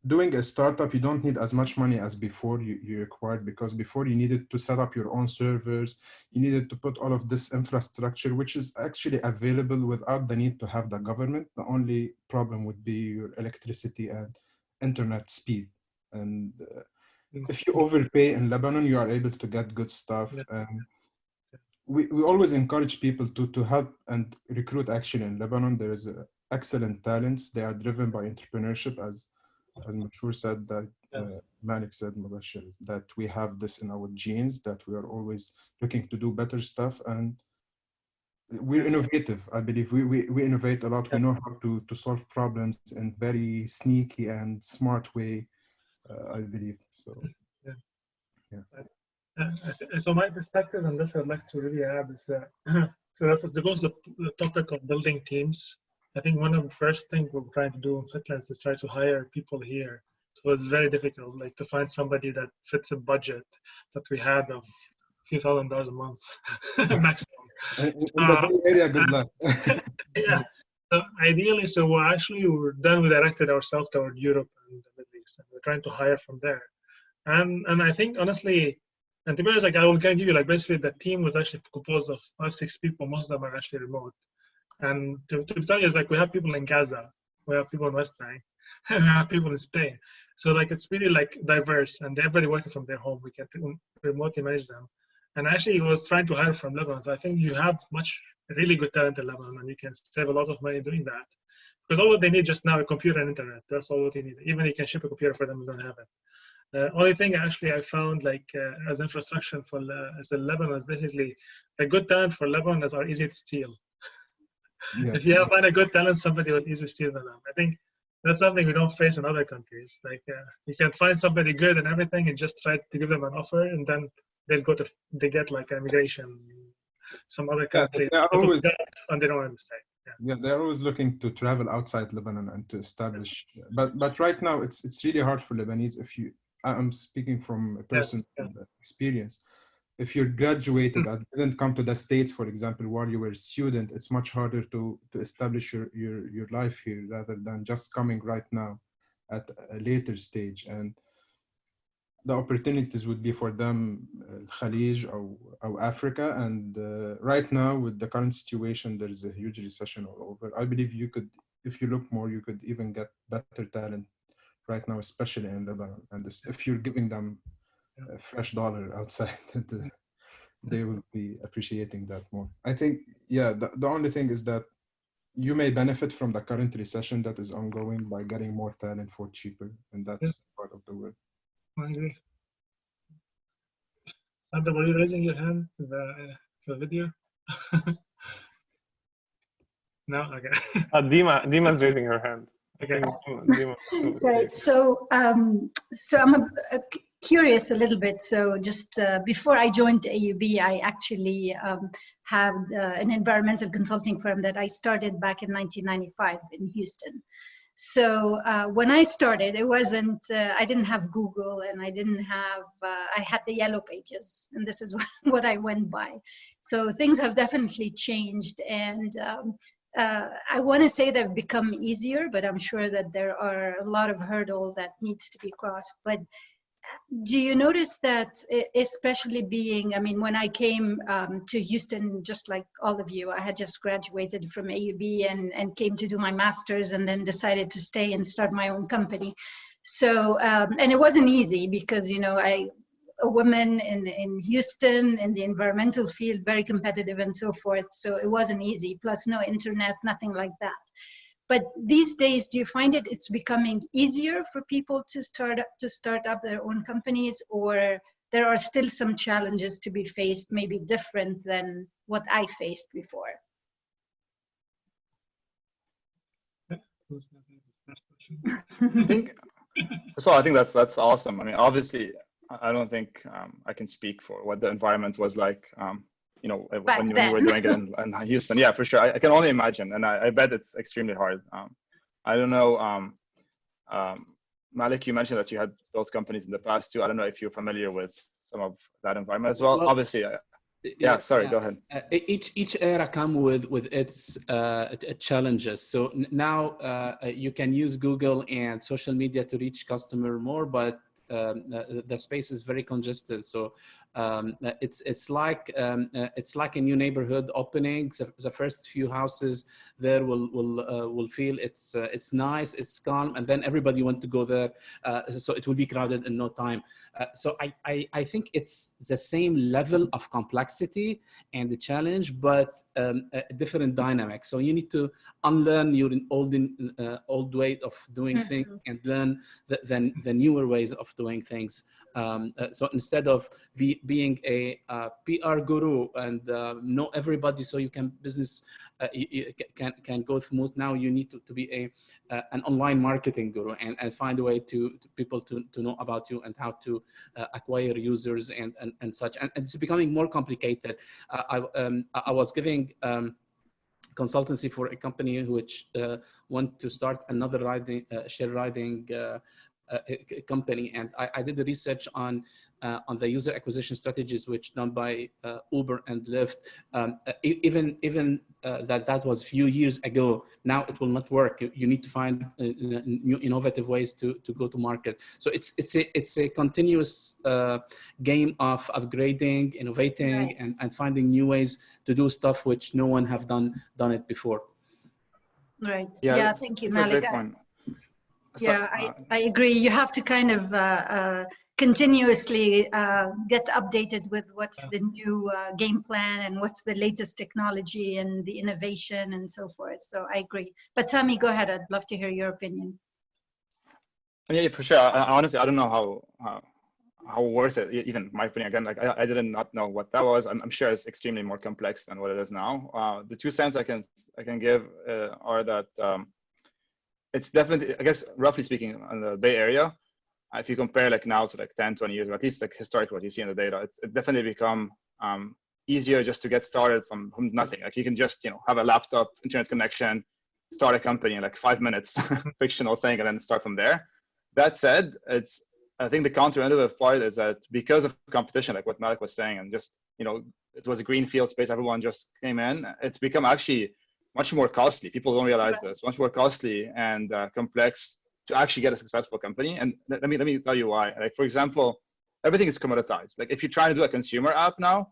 doing a startup, you don't need as much money as before you required, because before you needed to set up your own servers, you needed to put all of this infrastructure, which is actually available without the need to have the government. The only problem would be your electricity and internet speed. And if you overpay in Lebanon, you are able to get good stuff. And we always encourage people to help and recruit actually in Lebanon. There is excellent talents. They are driven by entrepreneurship, as Mashhour said, that Malek said, Moubasher, that we have this in our genes, that we are always looking to do better stuff. And we're innovative. I believe we innovate a lot. We know how to solve problems in very sneaky and smart way, I believe. So, so my perspective on this, I'd like to really add is so that goes to the topic of building teams. I think one of the first things we're trying to do in Finland is try to hire people here. So it's very difficult, like to find somebody that fits a budget that we had of a few $1,000s a month maximum. In the Bay Area, good luck. Yeah. So ideally, so we're done. We directed ourselves toward Europe and the Middle East, and we're trying to hire from there. And I think honestly, and to be honest, like I will give you like basically the team was actually composed of 5-6 people. Most of them are actually remote. And to tell you, is like we have people in Gaza, we have people in West Bank, and we have people in Spain. So like it's really like diverse, and everybody working from their home. We can remotely manage them. And actually, was trying to hire from Lebanon. So I think you have really good talent in Lebanon, and you can save a lot of money doing that. Because all they need just now is a computer and internet. That's all what they need. Even you can ship a computer for them, they don't have it. The only thing actually I found like as infrastructure for as in Lebanon is basically the good talent for Lebanon are easy to steal. Yeah. If you find a good talent, somebody will easily steal them. I think that's something we don't face in other countries. Like you can find somebody good and everything, and just try to give them an offer, and then they get like immigration, some other country, and they don't understand. Yeah, they're always looking to travel outside Lebanon and to establish. But right now, it's really hard for Lebanese. I'm speaking from a personal experience. If you're graduated and didn't come to the States, for example, while you were a student, it's much harder to establish your life here rather than just coming right now at a later stage. And the opportunities would be for them Khalij or Africa. And right now, with the current situation, there is a huge recession all over. I believe you could, if you look more, you could even get better talent right now, especially in Lebanon. And if you're giving them a fresh dollar outside, they will be appreciating that more. I think, the only thing is that you may benefit from the current recession that is ongoing by getting more talent for cheaper, and that's part of the world. I agree. Sandra, were you raising your hand for the video? No? Okay. Dima's raising her hand. Okay. Right. So I'm curious a little bit. So just before I joined AUB, I actually had an environmental consulting firm that I started back in 1995 in Houston. So when I started, it wasn't, I didn't have Google, and I didn't have, I had the yellow pages, and this is what I went by. So things have definitely changed, and I want to say they've become easier, but I'm sure that there are a lot of hurdles that needs to be crossed. But do you notice that, especially being, I mean, when I came to Houston, just like all of you, I had just graduated from AUB and came to do my master's, and then decided to stay and start my own company. So, and it wasn't easy because, you know, a woman in Houston in the environmental field, very competitive and so forth. So it wasn't easy, plus no internet, nothing like that. But these days, do you find it's becoming easier for people to start up their own companies, or there are still some challenges to be faced, maybe different than what I faced before? I think that's awesome. I mean, obviously, I don't think I can speak for what the environment was like, you know, when you were doing it in Houston. Yeah, for sure. I can only imagine, and I bet it's extremely hard. I don't know, Malek, you mentioned that you had built companies in the past too. I don't know if you're familiar with some of that environment as well. Obviously, sorry, go ahead. Each era come with its challenges. So now you can use Google and social media to reach customer more, but the space is very congested. So It's like a new neighborhood opening. So the first few houses there will feel it's nice, it's calm, and then everybody want to go there. So it will be crowded in no time. So I think it's the same level of complexity and the challenge, but a different dynamic. So you need to unlearn your old way of doing things and learn the newer ways of doing things. So instead of being a PR guru and know everybody so you can business you can go smooth, now you need to be an online marketing guru and find a way to people to know about you and how to acquire users and such. And it's becoming more complicated. I was giving consultancy for a company which want to start another share riding company, and I did the research on the user acquisition strategies which done by Uber and Lyft. Even that was a few years ago. Now it will not work. You need to find new innovative ways to go to market. So it's a continuous game of upgrading, innovating, right, and finding new ways to do stuff which no one have done it before. Right. Yeah. Thank you, Malek. Yeah, I agree. You have to kind of continuously get updated with what's the new game plan and what's the latest technology and the innovation and so forth. So I agree. But Sami, go ahead. I'd love to hear your opinion. Yeah, for sure. Honestly, I don't know how worth it. Even my opinion, again, like I did not know what that was. I'm sure it's extremely more complex than what it is now. The 2 cents I can give are that. It's definitely, I guess, roughly speaking, in the Bay Area, if you compare like now to like 10, 20 years, or at least like historically what you see in the data, it's definitely become easier just to get started from nothing. Like you can just, have a laptop, internet connection, start a company in like 5 minutes, fictional thing, and then start from there. That said, I think the counterintuitive part is that because of competition, like what Malek was saying, and just, it was a greenfield space, everyone just came in, it's become actually much more costly. People don't realize this. Much more costly and complex to actually get a successful company. And let me tell you why. Like for example, everything is commoditized. Like if you're trying to do a consumer app now,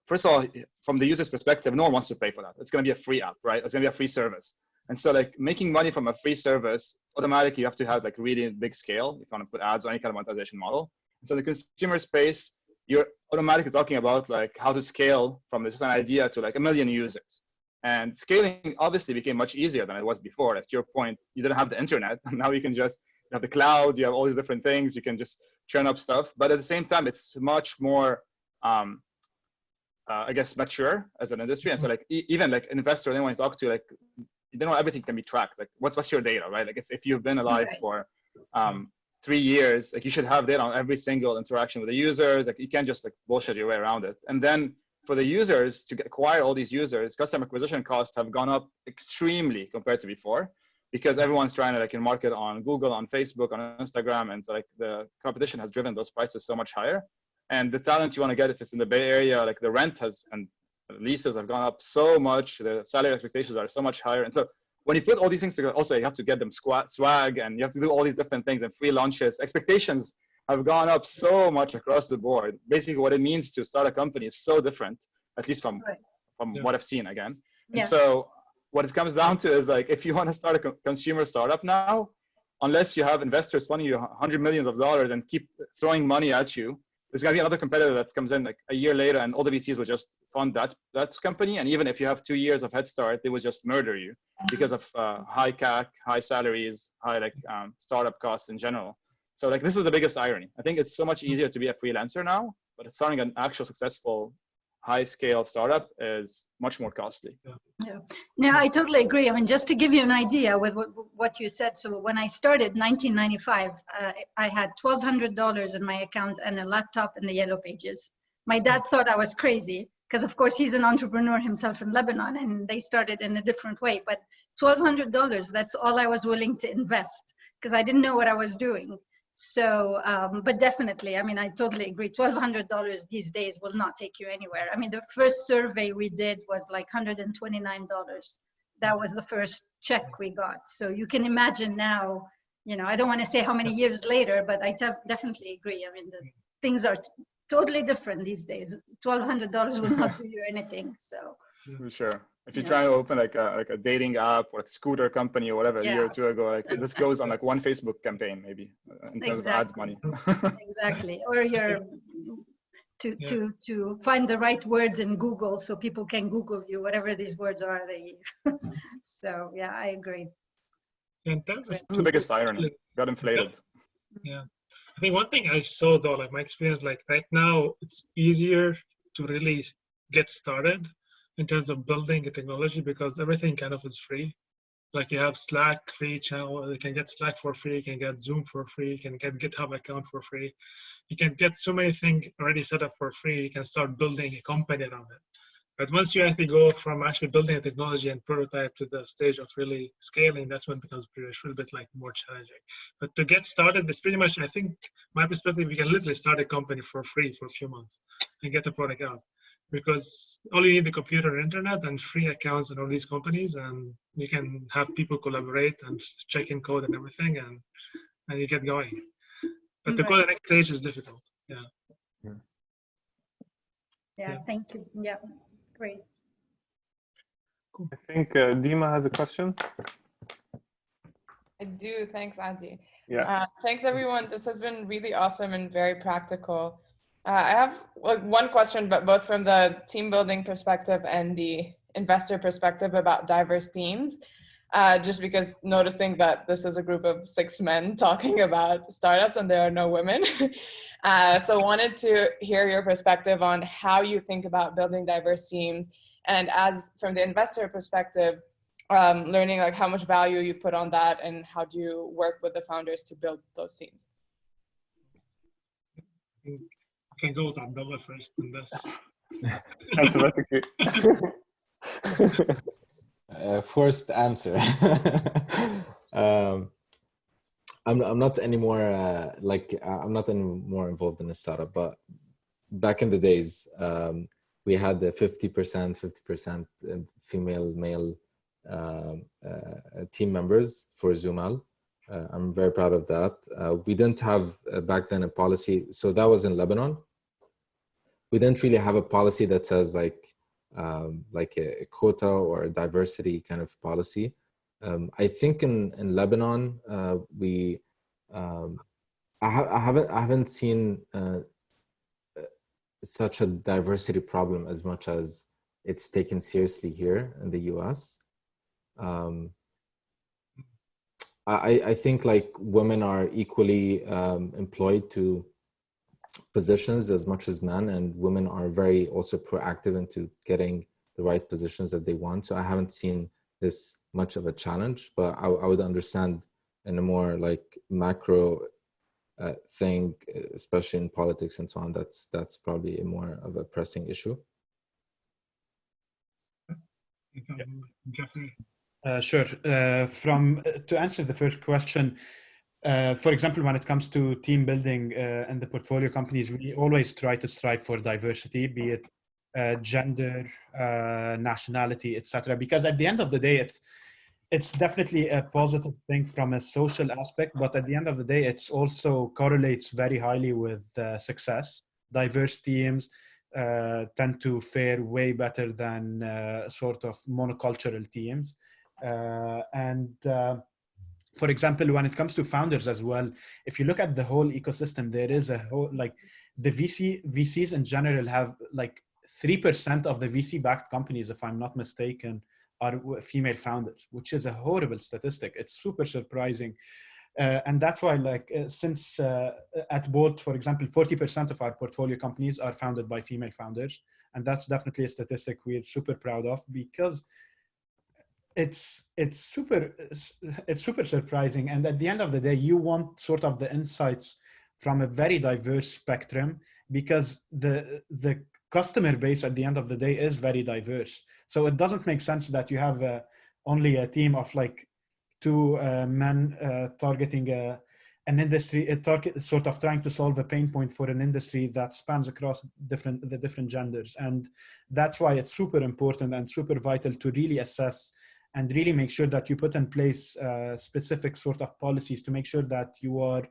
first of all, from the user's perspective, no one wants to pay for that. It's going to be a free app, right? It's going to be a free service. And so like making money from a free service, automatically you have to have like really big scale if you want to put ads or any kind of monetization model. And so the consumer space, you're automatically talking about like how to scale from just an idea to like 1 million users. And scaling obviously became much easier than it was before. Like to your point, you didn't have the internet. Now you can just have the cloud, you have all these different things, you can just churn up stuff. But at the same time, it's much more, I guess, mature as an industry. And so like even like an investor, anyone you talk to, like they know everything can be tracked. Like what's your data, right? Like if you've been alive for 3 years, like you should have data on every single interaction with the users. Like you can't just like bullshit your way around it. And then for the users to acquire all these users, customer acquisition costs have gone up extremely compared to before, because everyone's trying to like market on Google, on Facebook, on Instagram, and so like the competition has driven those prices so much higher. And the talent you want to get, if it's in the Bay Area, like the rent and leases have gone up so much, the salary expectations are so much higher. And so when you put all these things together, also you have to get them swag, and you have to do all these different things and free launches. Expectations have gone up so much across the board. Basically, what it means to start a company is so different, at least from what I've seen again. And so what it comes down to is like, if you want to start a consumer startup now, unless you have investors funding you $100 million and keep throwing money at you, there's going to be another competitor that comes in like a year later, and all the VCs will just fund that company. And even if you have 2 years of head start, they will just murder you because of high CAC, high salaries, high like startup costs in general. So like this is the biggest irony. I think it's so much easier to be a freelancer now, but starting an actual successful high-scale startup is much more costly. No, I totally agree. I mean, just to give you an idea with what you said. So when I started 1995, I had $1,200 in my account and a laptop and the Yellow Pages. My dad thought I was crazy because, of course, he's an entrepreneur himself in Lebanon, and they started in a different way. But $1,200, that's all I was willing to invest because I didn't know what I was doing. So, but definitely, I mean, I totally agree. $1,200 these days will not take you anywhere. I mean, the first survey we did was like $129. That was the first check we got. So you can imagine now, I don't want to say how many years later, but I definitely agree. I mean, things are totally different these days. $1,200 will not do you anything. So. For sure. If you try to open like a dating app or a scooter company or whatever a year or two ago, like this goes on like one Facebook campaign maybe in terms of ads money. Exactly. Or you're to find the right words in Google so people can Google you, whatever these words are. So yeah, I agree. In terms of the biggest irony, got inflated. Yeah. I think one thing I saw though, like my experience, like right now, it's easier to really get started in terms of building a technology because everything kind of is free. Like you have Slack free channel, you can get Slack for free, you can get Zoom for free, you can get GitHub account for free. You can get so many things already set up for free. You can start building a company around it. But once you actually go from actually building a technology and prototype to the stage of really scaling, that's when it becomes a little bit like more challenging. But to get started, it's pretty much, I think, my perspective, you can literally start a company for free for a few months and get the product out. Because all you need the computer and internet and free accounts in all these companies, and you can have people collaborate and check in code and everything, and you get going. But to go to the next stage is difficult. Yeah, thank you. Yeah, great. Cool. I think Dima has a question. I do. Thanks, Adi. Yeah. Thanks, everyone. This has been really awesome and very practical. I have one question, but both from the team building perspective and the investor perspective about diverse teams, just because noticing that this is a group of 6 men talking about startups and there are no women. So wanted to hear your perspective on how you think about building diverse teams. And as from the investor perspective, learning like how much value you put on that and how do you work with the founders to build those teams? I can go with Abdallah first in this. Alphabetically. First answer. I'm not anymore I'm not anymore involved in a startup, but back in the days, we had the 50% female male team members for Zumal. I'm very proud of that. We didn't have back then a policy, so that was in Lebanon. We didn't really have a policy that says like a quota or a diversity kind of policy. I think in Lebanon I haven't seen such a diversity problem as much as it's taken seriously here in the US. I think like women are equally employed to positions as much as men, and women are very also proactive into getting the right positions that they want. So I haven't seen this much of a challenge, but I would understand in a more like macro thing, especially in politics and so on, that's probably a more of a pressing issue. Sure. To answer the first question, for example, when it comes to team building and the portfolio companies, we always try to strive for diversity, be it gender, nationality, etc. Because at the end of the day, it's definitely a positive thing from a social aspect, but at the end of the day, it's also correlates very highly with success. Diverse teams tend to fare way better than sort of monocultural teams. For example, when it comes to founders as well, if you look at the whole ecosystem, there is a whole, like the VCs in general have like 3% of the VC-backed companies, if I'm not mistaken, are female founders, which is a horrible statistic. It's super surprising. And that's why since at Bolt, for example, 40% of our portfolio companies are founded by female founders. And that's definitely a statistic we're super proud of, because it's super surprising. And at the end of the day, you want sort of the insights from a very diverse spectrum, because the customer base at the end of the day is very diverse. So it doesn't make sense that you have only a team of like 2 men targeting an industry, sort of trying to solve a pain point for an industry that spans across the different genders. And that's why it's super important and super vital to really assess and really make sure that you put in place specific sort of policies to make sure that you are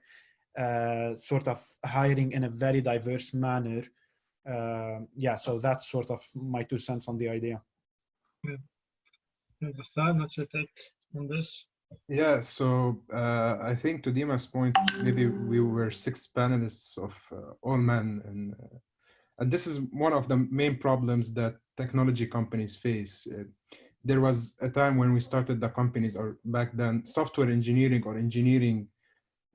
sort of hiring in a very diverse manner. Yeah, so that's sort of my 2 cents on the idea. Yeah. Ghassan, what's your take on this? Yeah, so I think to Dima's point, maybe we were 6 panelists of all men, and this is one of the main problems that technology companies face. There was a time when we started the companies, or back then, software engineering or engineering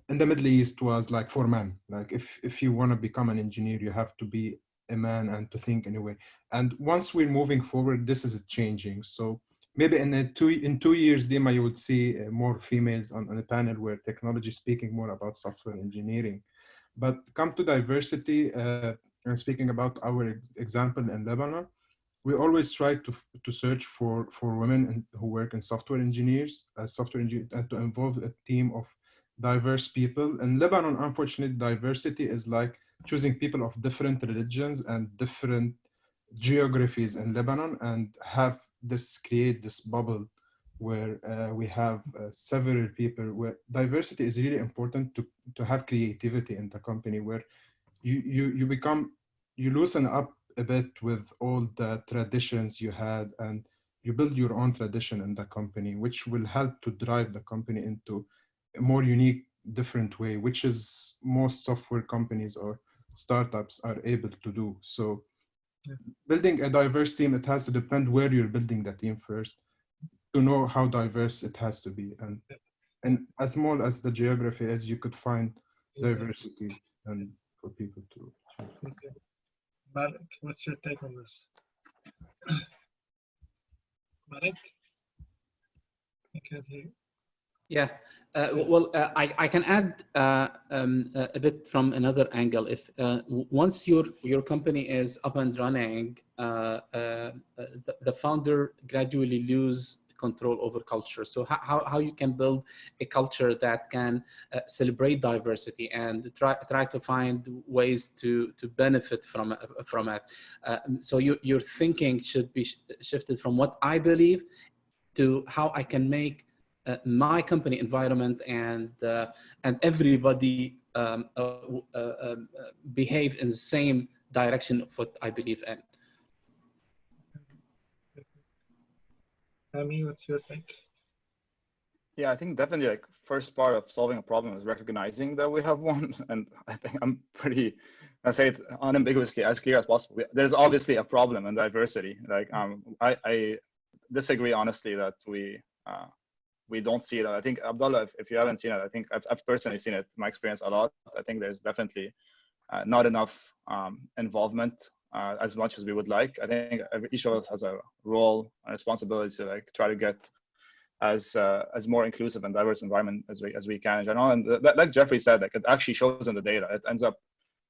in the Middle East was like for men. Like if you want to become an engineer, you have to be a man and to think anyway. And once we're moving forward, this is changing. So maybe in 2 years, Dima, you would see more females on a panel where technology is speaking more about software engineering. But come to diversity, and speaking about our example in Lebanon, we always try to search for women who work in software engineers, as software engineers, and to involve a team of diverse people. In Lebanon, unfortunately, diversity is like choosing people of different religions and different geographies in Lebanon, and create this bubble where we have several people, where diversity is really important to have creativity in the company, where you loosen up a bit with all the traditions you had, and you build your own tradition in the company, which will help to drive the company into a more unique, different way, which is most software companies or startups are able to do. So building a diverse team, it has to depend where you're building the team first to know how diverse it has to be. And as small as the geography is, you could find diversity and for people to. Okay. Malek, what's your take on this? Malek? I can't hear you. Yeah, well, I can add a bit from another angle. If once your company is up and running, the founder gradually lose control over culture. So how you can build a culture that can celebrate diversity and try to find ways to benefit from it. So your thinking should be shifted from what I believe to how I can make my company environment and everybody behave in the same direction of what I believe in. Sami, what's your take? Yeah, I think definitely like first part of solving a problem is recognizing that we have one. And I think I'm pretty, I say it unambiguously, as clear as possible. There's obviously a problem in diversity. Like I disagree honestly that we don't see it. I think Abdallah, if you haven't seen it, I think I've personally seen it, my experience a lot. I think there's definitely not enough involvement as much as we would like. I think each of us has a role and responsibility to like try to get as more inclusive and diverse environment as we can in general. And like Jeffrey said, like it actually shows in the data. It ends up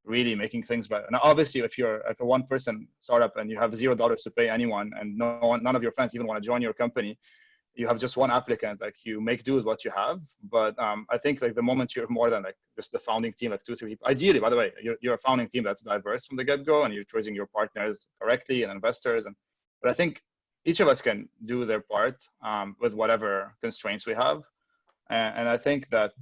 really making things better. Now, obviously, if you're like a one-person startup and you have $0 to pay anyone, and none of your friends even want to join your company, you have just one applicant, like you make do with what you have. But I think like the moment you're more than like just the founding team, like 2 or 3 people, ideally, by the way, you're a founding team that's diverse from the get-go and you're choosing your partners correctly and investors. But I think each of us can do their part with whatever constraints we have. And I think that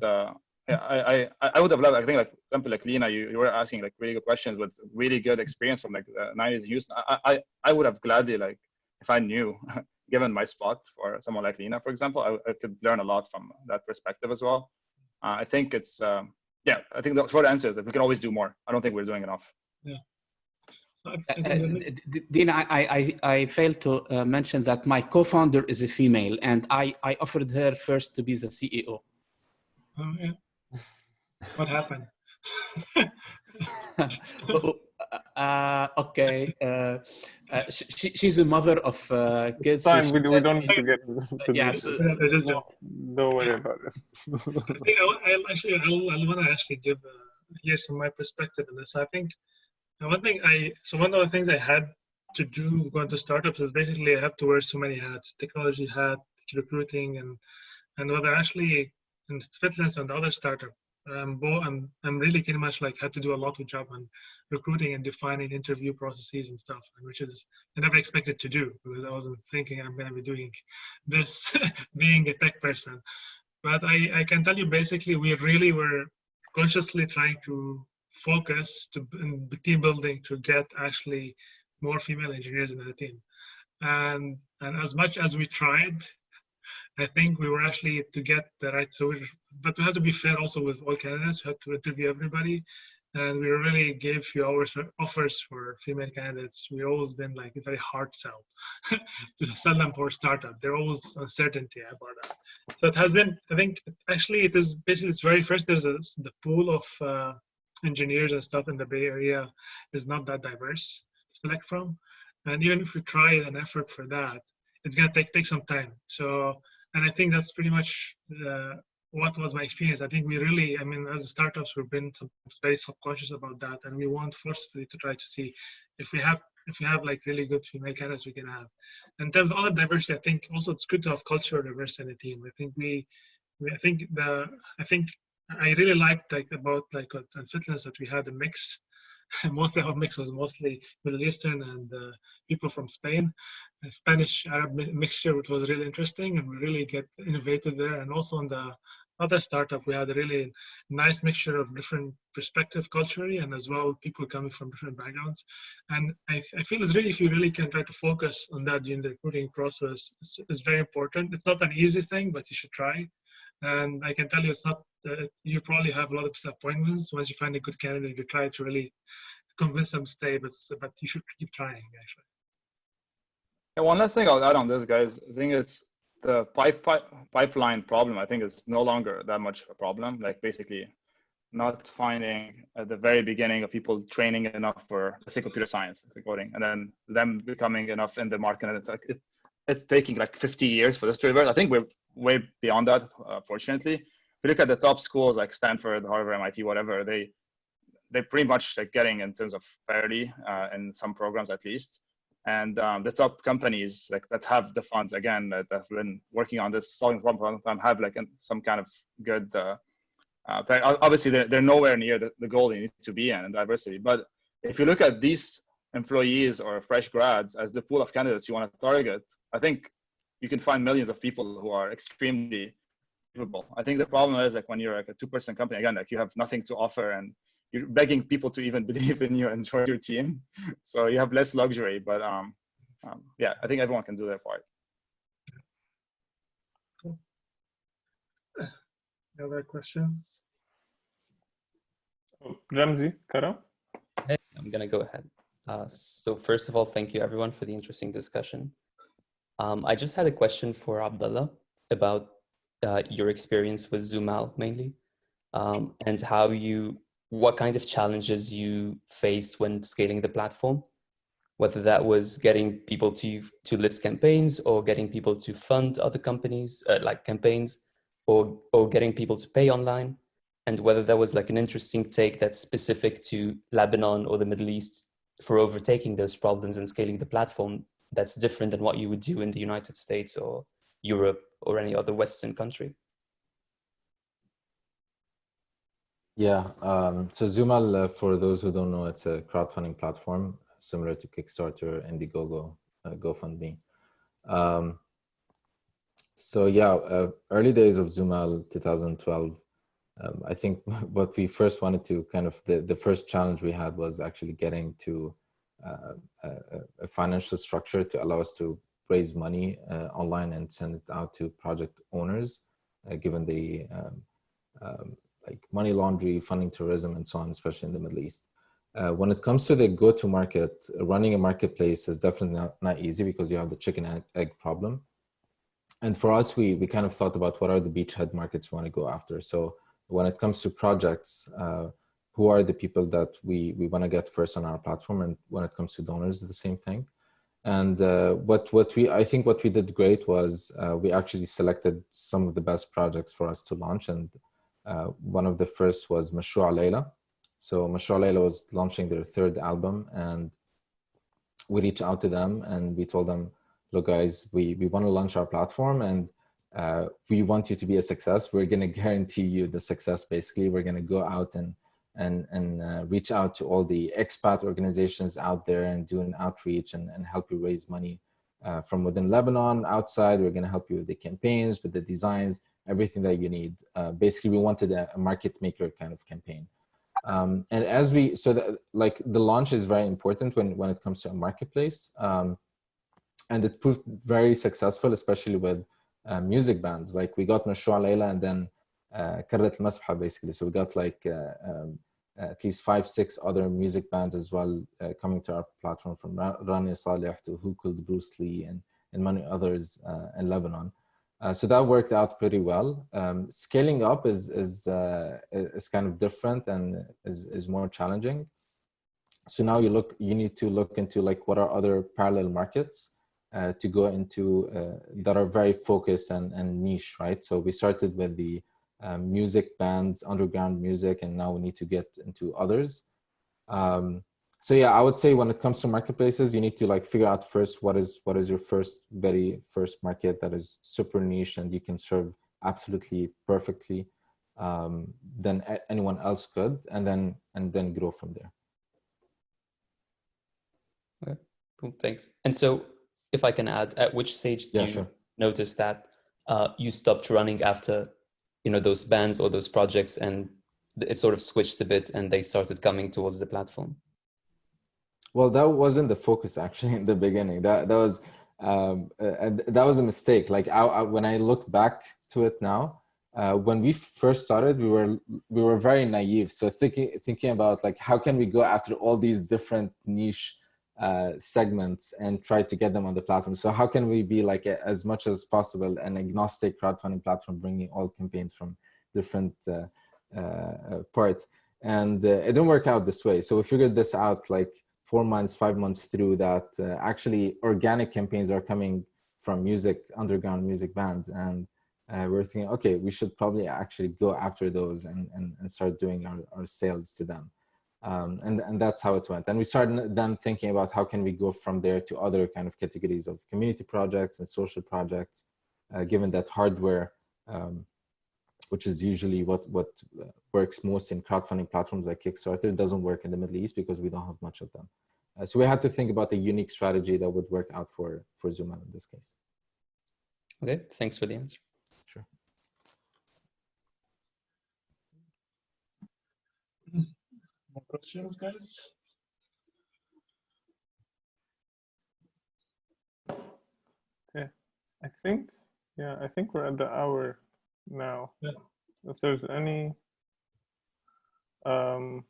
I would have loved, I think like example like Lena, you were asking like really good questions with really good experience from like the 90s in Houston. I would have gladly, like if I knew, given my spot for someone like Lena, for example, I could learn a lot from that perspective as well. I think it's, yeah, I think the short answer is that we can always do more. I don't think we're doing enough. Yeah. Dina, I failed to mention that my co-founder is a female, and I offered her first to be the CEO. Oh, yeah. What happened? Okay. She's a mother of kids. Fine, we don't need to get into yes. this. Don't worry about it. I want to actually give here some of my perspective on this. I think one of the things I had to do going to startups is basically I have to wear so many hats: technology hat, recruiting, and whether actually in Fitness and the other startup. I'm really pretty much like had to do a lot of job on recruiting and defining interview processes and stuff, which is I never expected to do because I wasn't thinking I'm going to be doing this being a tech person. But I can tell you basically we really were consciously trying to focus in team building to get actually more female engineers in the team. And as much as we tried, I think we were actually to get the right. But we have to be fair also with all candidates. We had to interview everybody, and we really gave few offers for female candidates. We've always been like a very hard sell to sell them for a startup. There's always uncertainty about that. So it has been. I think actually it is basically it's very first. There's the pool of engineers and stuff in the Bay Area is not that diverse to select from, and even if we try an effort for that, it's gonna take some time. So. And I think that's pretty much what was my experience. I think we really, I mean, as startups, we've been very subconscious about that, and we want forcefully to try to see if we have like really good female candidates we can have. In terms of other diversity, I think also it's good to have cultural diversity in the team. I think I really liked about on Fitness that we had a mix. Mostly our mix was mostly Middle Eastern and people from Spain, a Spanish-Arab mixture, which was really interesting, and we really get innovative there. And also on the other startup, we had a really nice mixture of different perspective culturally, and as well people coming from different backgrounds. And I feel it's really, if you really can try to focus on that during the recruiting process, it's very important. It's not an easy thing, but you should try. And I can tell you, it's not. You probably have a lot of disappointments once you find a good candidate. You try to really convince them to stay, but you should keep trying. Actually. Yeah, one last thing I'll add on this, guys. I think it's the pipeline problem. I think is no longer that much a problem. Like basically, not finding at the very beginning of people training enough for, let's say, computer science, coding, and then them becoming enough in the market. And it's like it's taking like 50 years for this to reverse. I think we're way beyond that, fortunately. If you look at the top schools like Stanford, Harvard, MIT, whatever, they're pretty much like getting in terms of parity in some programs at least. And the top companies like that have the funds, again, that have been working on this solving problem for a long time, have like some kind of good, obviously they're nowhere near the goal they need to be in diversity. But if you look at these employees or fresh grads as the pool of candidates you want to target, I think you can find millions of people who are extremely capable. I think the problem is like when you're like a two-person company, again, like you have nothing to offer and you're begging people to even believe in you and join your team. So you have less luxury, but yeah, I think everyone can do their part. Cool. Any other questions? Ramzi, Kara? Hey, I'm gonna go ahead. So first of all, thank you everyone for the interesting discussion. I just had a question for Abdallah about your experience with Zumal mainly, and what kind of challenges you faced when scaling the platform, whether that was getting people to list campaigns or getting people to fund other companies, like campaigns, or getting people to pay online, and whether there was like an interesting take that's specific to Lebanon or the Middle East for overtaking those problems and scaling the platform that's different than what you would do in the United States or Europe or any other Western country. Yeah, so Zumal, for those who don't know, it's a crowdfunding platform similar to Kickstarter, Indiegogo, GoFundMe. So yeah, early days of Zumal, 2012, I think what we first wanted to the first challenge we had was actually getting to a financial structure to allow us to raise money online and send it out to project owners, given the like money laundering, funding terrorism, and so on, especially in the Middle East. When it comes to the go-to-market, running a marketplace is definitely not easy because you have the chicken and egg problem. And for us, we kind of thought about what are the beachhead markets we want to go after. So when it comes to projects, who are the people that we want to get first on our platform? And when it comes to donors, the same thing. And I think what we did great was we actually selected some of the best projects for us to launch. And one of the first was Mashhour Solh. So Mashhour Solh was launching their third album, and we reached out to them and we told them, look guys, we want to launch our platform and we want you to be a success. We're going to guarantee you the success. Basically, we're going to go out and reach out to all the expat organizations out there and do an outreach and help you raise money from within Lebanon. Outside, we're going to help you with the campaigns, with the designs, everything that you need. Basically, we wanted a market maker kind of campaign. And as we, so that, like the launch is very important when it comes to a marketplace. And it proved very successful, especially with music bands. Like we got Mashhour Solh and then Karrat al-Masbha basically. So we got like at least 5-6 other music bands as well coming to our platform, from Rani Saleh to Who Killed Bruce Lee and many others in Lebanon. So that worked out pretty well. Scaling up is kind of different and is more challenging. So now you need to look into like what are other parallel markets to go into that are very focused and niche, right? So we started with the music bands, underground music, and now we need to get into others. So yeah, I would say when it comes to marketplaces, you need to like figure out first what is your very first market that is super niche and you can serve absolutely perfectly than anyone else could, and then grow from there. Okay, cool, thanks. And so if I can add, at which stage do you notice that you stopped running after, you know, those bands or those projects, and it sort of switched a bit and they started coming towards the platform? Well, that wasn't the focus actually in the beginning. That was a mistake. Like when I look back to it now, when we first started, we were very naive. So thinking about like how can we go after all these different niche segments and try to get them on the platform. So how can we be like as much as possible an agnostic crowdfunding platform, bringing all campaigns from different parts? And it didn't work out this way. So we figured this out like 4 months, 5 months through, that actually organic campaigns are coming from underground music bands. And we're thinking, okay, we should probably actually go after those and start doing our sales to them. And that's how it went. And we started then thinking about how can we go from there to other kind of categories of community projects and social projects, given that hardware, which is usually what works most in crowdfunding platforms like Kickstarter, doesn't work in the Middle East because we don't have much of them. So we had to think about a unique strategy that would work out for Zumal in this case. Okay, thanks for the answer. Sure. More questions, guys? Okay, I think we're at the hour now. Yeah. If there's any, I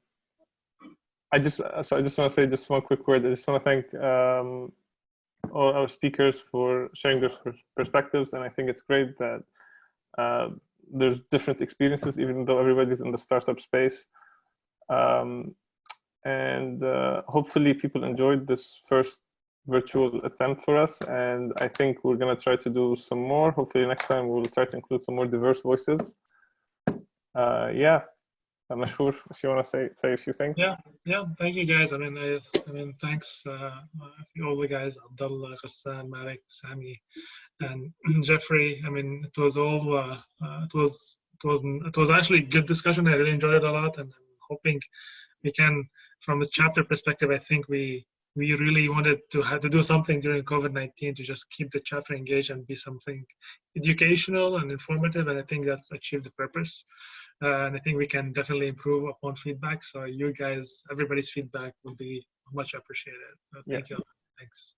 just want to say just one quick word. I just want to thank all our speakers for sharing their perspectives, and I think it's great that there's different experiences, even though everybody's in the startup space. And hopefully people enjoyed this first virtual attempt for us, and I think we're going to try to do some more. Hopefully next time we'll try to include some more diverse voices. Yeah, Mashhour, if you want to say a few things. Yeah, thank you guys. I mean thanks all the guys, Abdallah, Ghassan, Malek, Sami, and Jeffrey. I mean, it was all it was actually a good discussion. I really enjoyed it a lot, and I'm hoping we can, from the chapter perspective, I think we really wanted to have to do something during COVID-19 to just keep the chapter engaged and be something educational and informative, and I think that's achieved the purpose. And I think we can definitely improve upon feedback. So you guys, everybody's feedback will be much appreciated. So thank you. Thanks.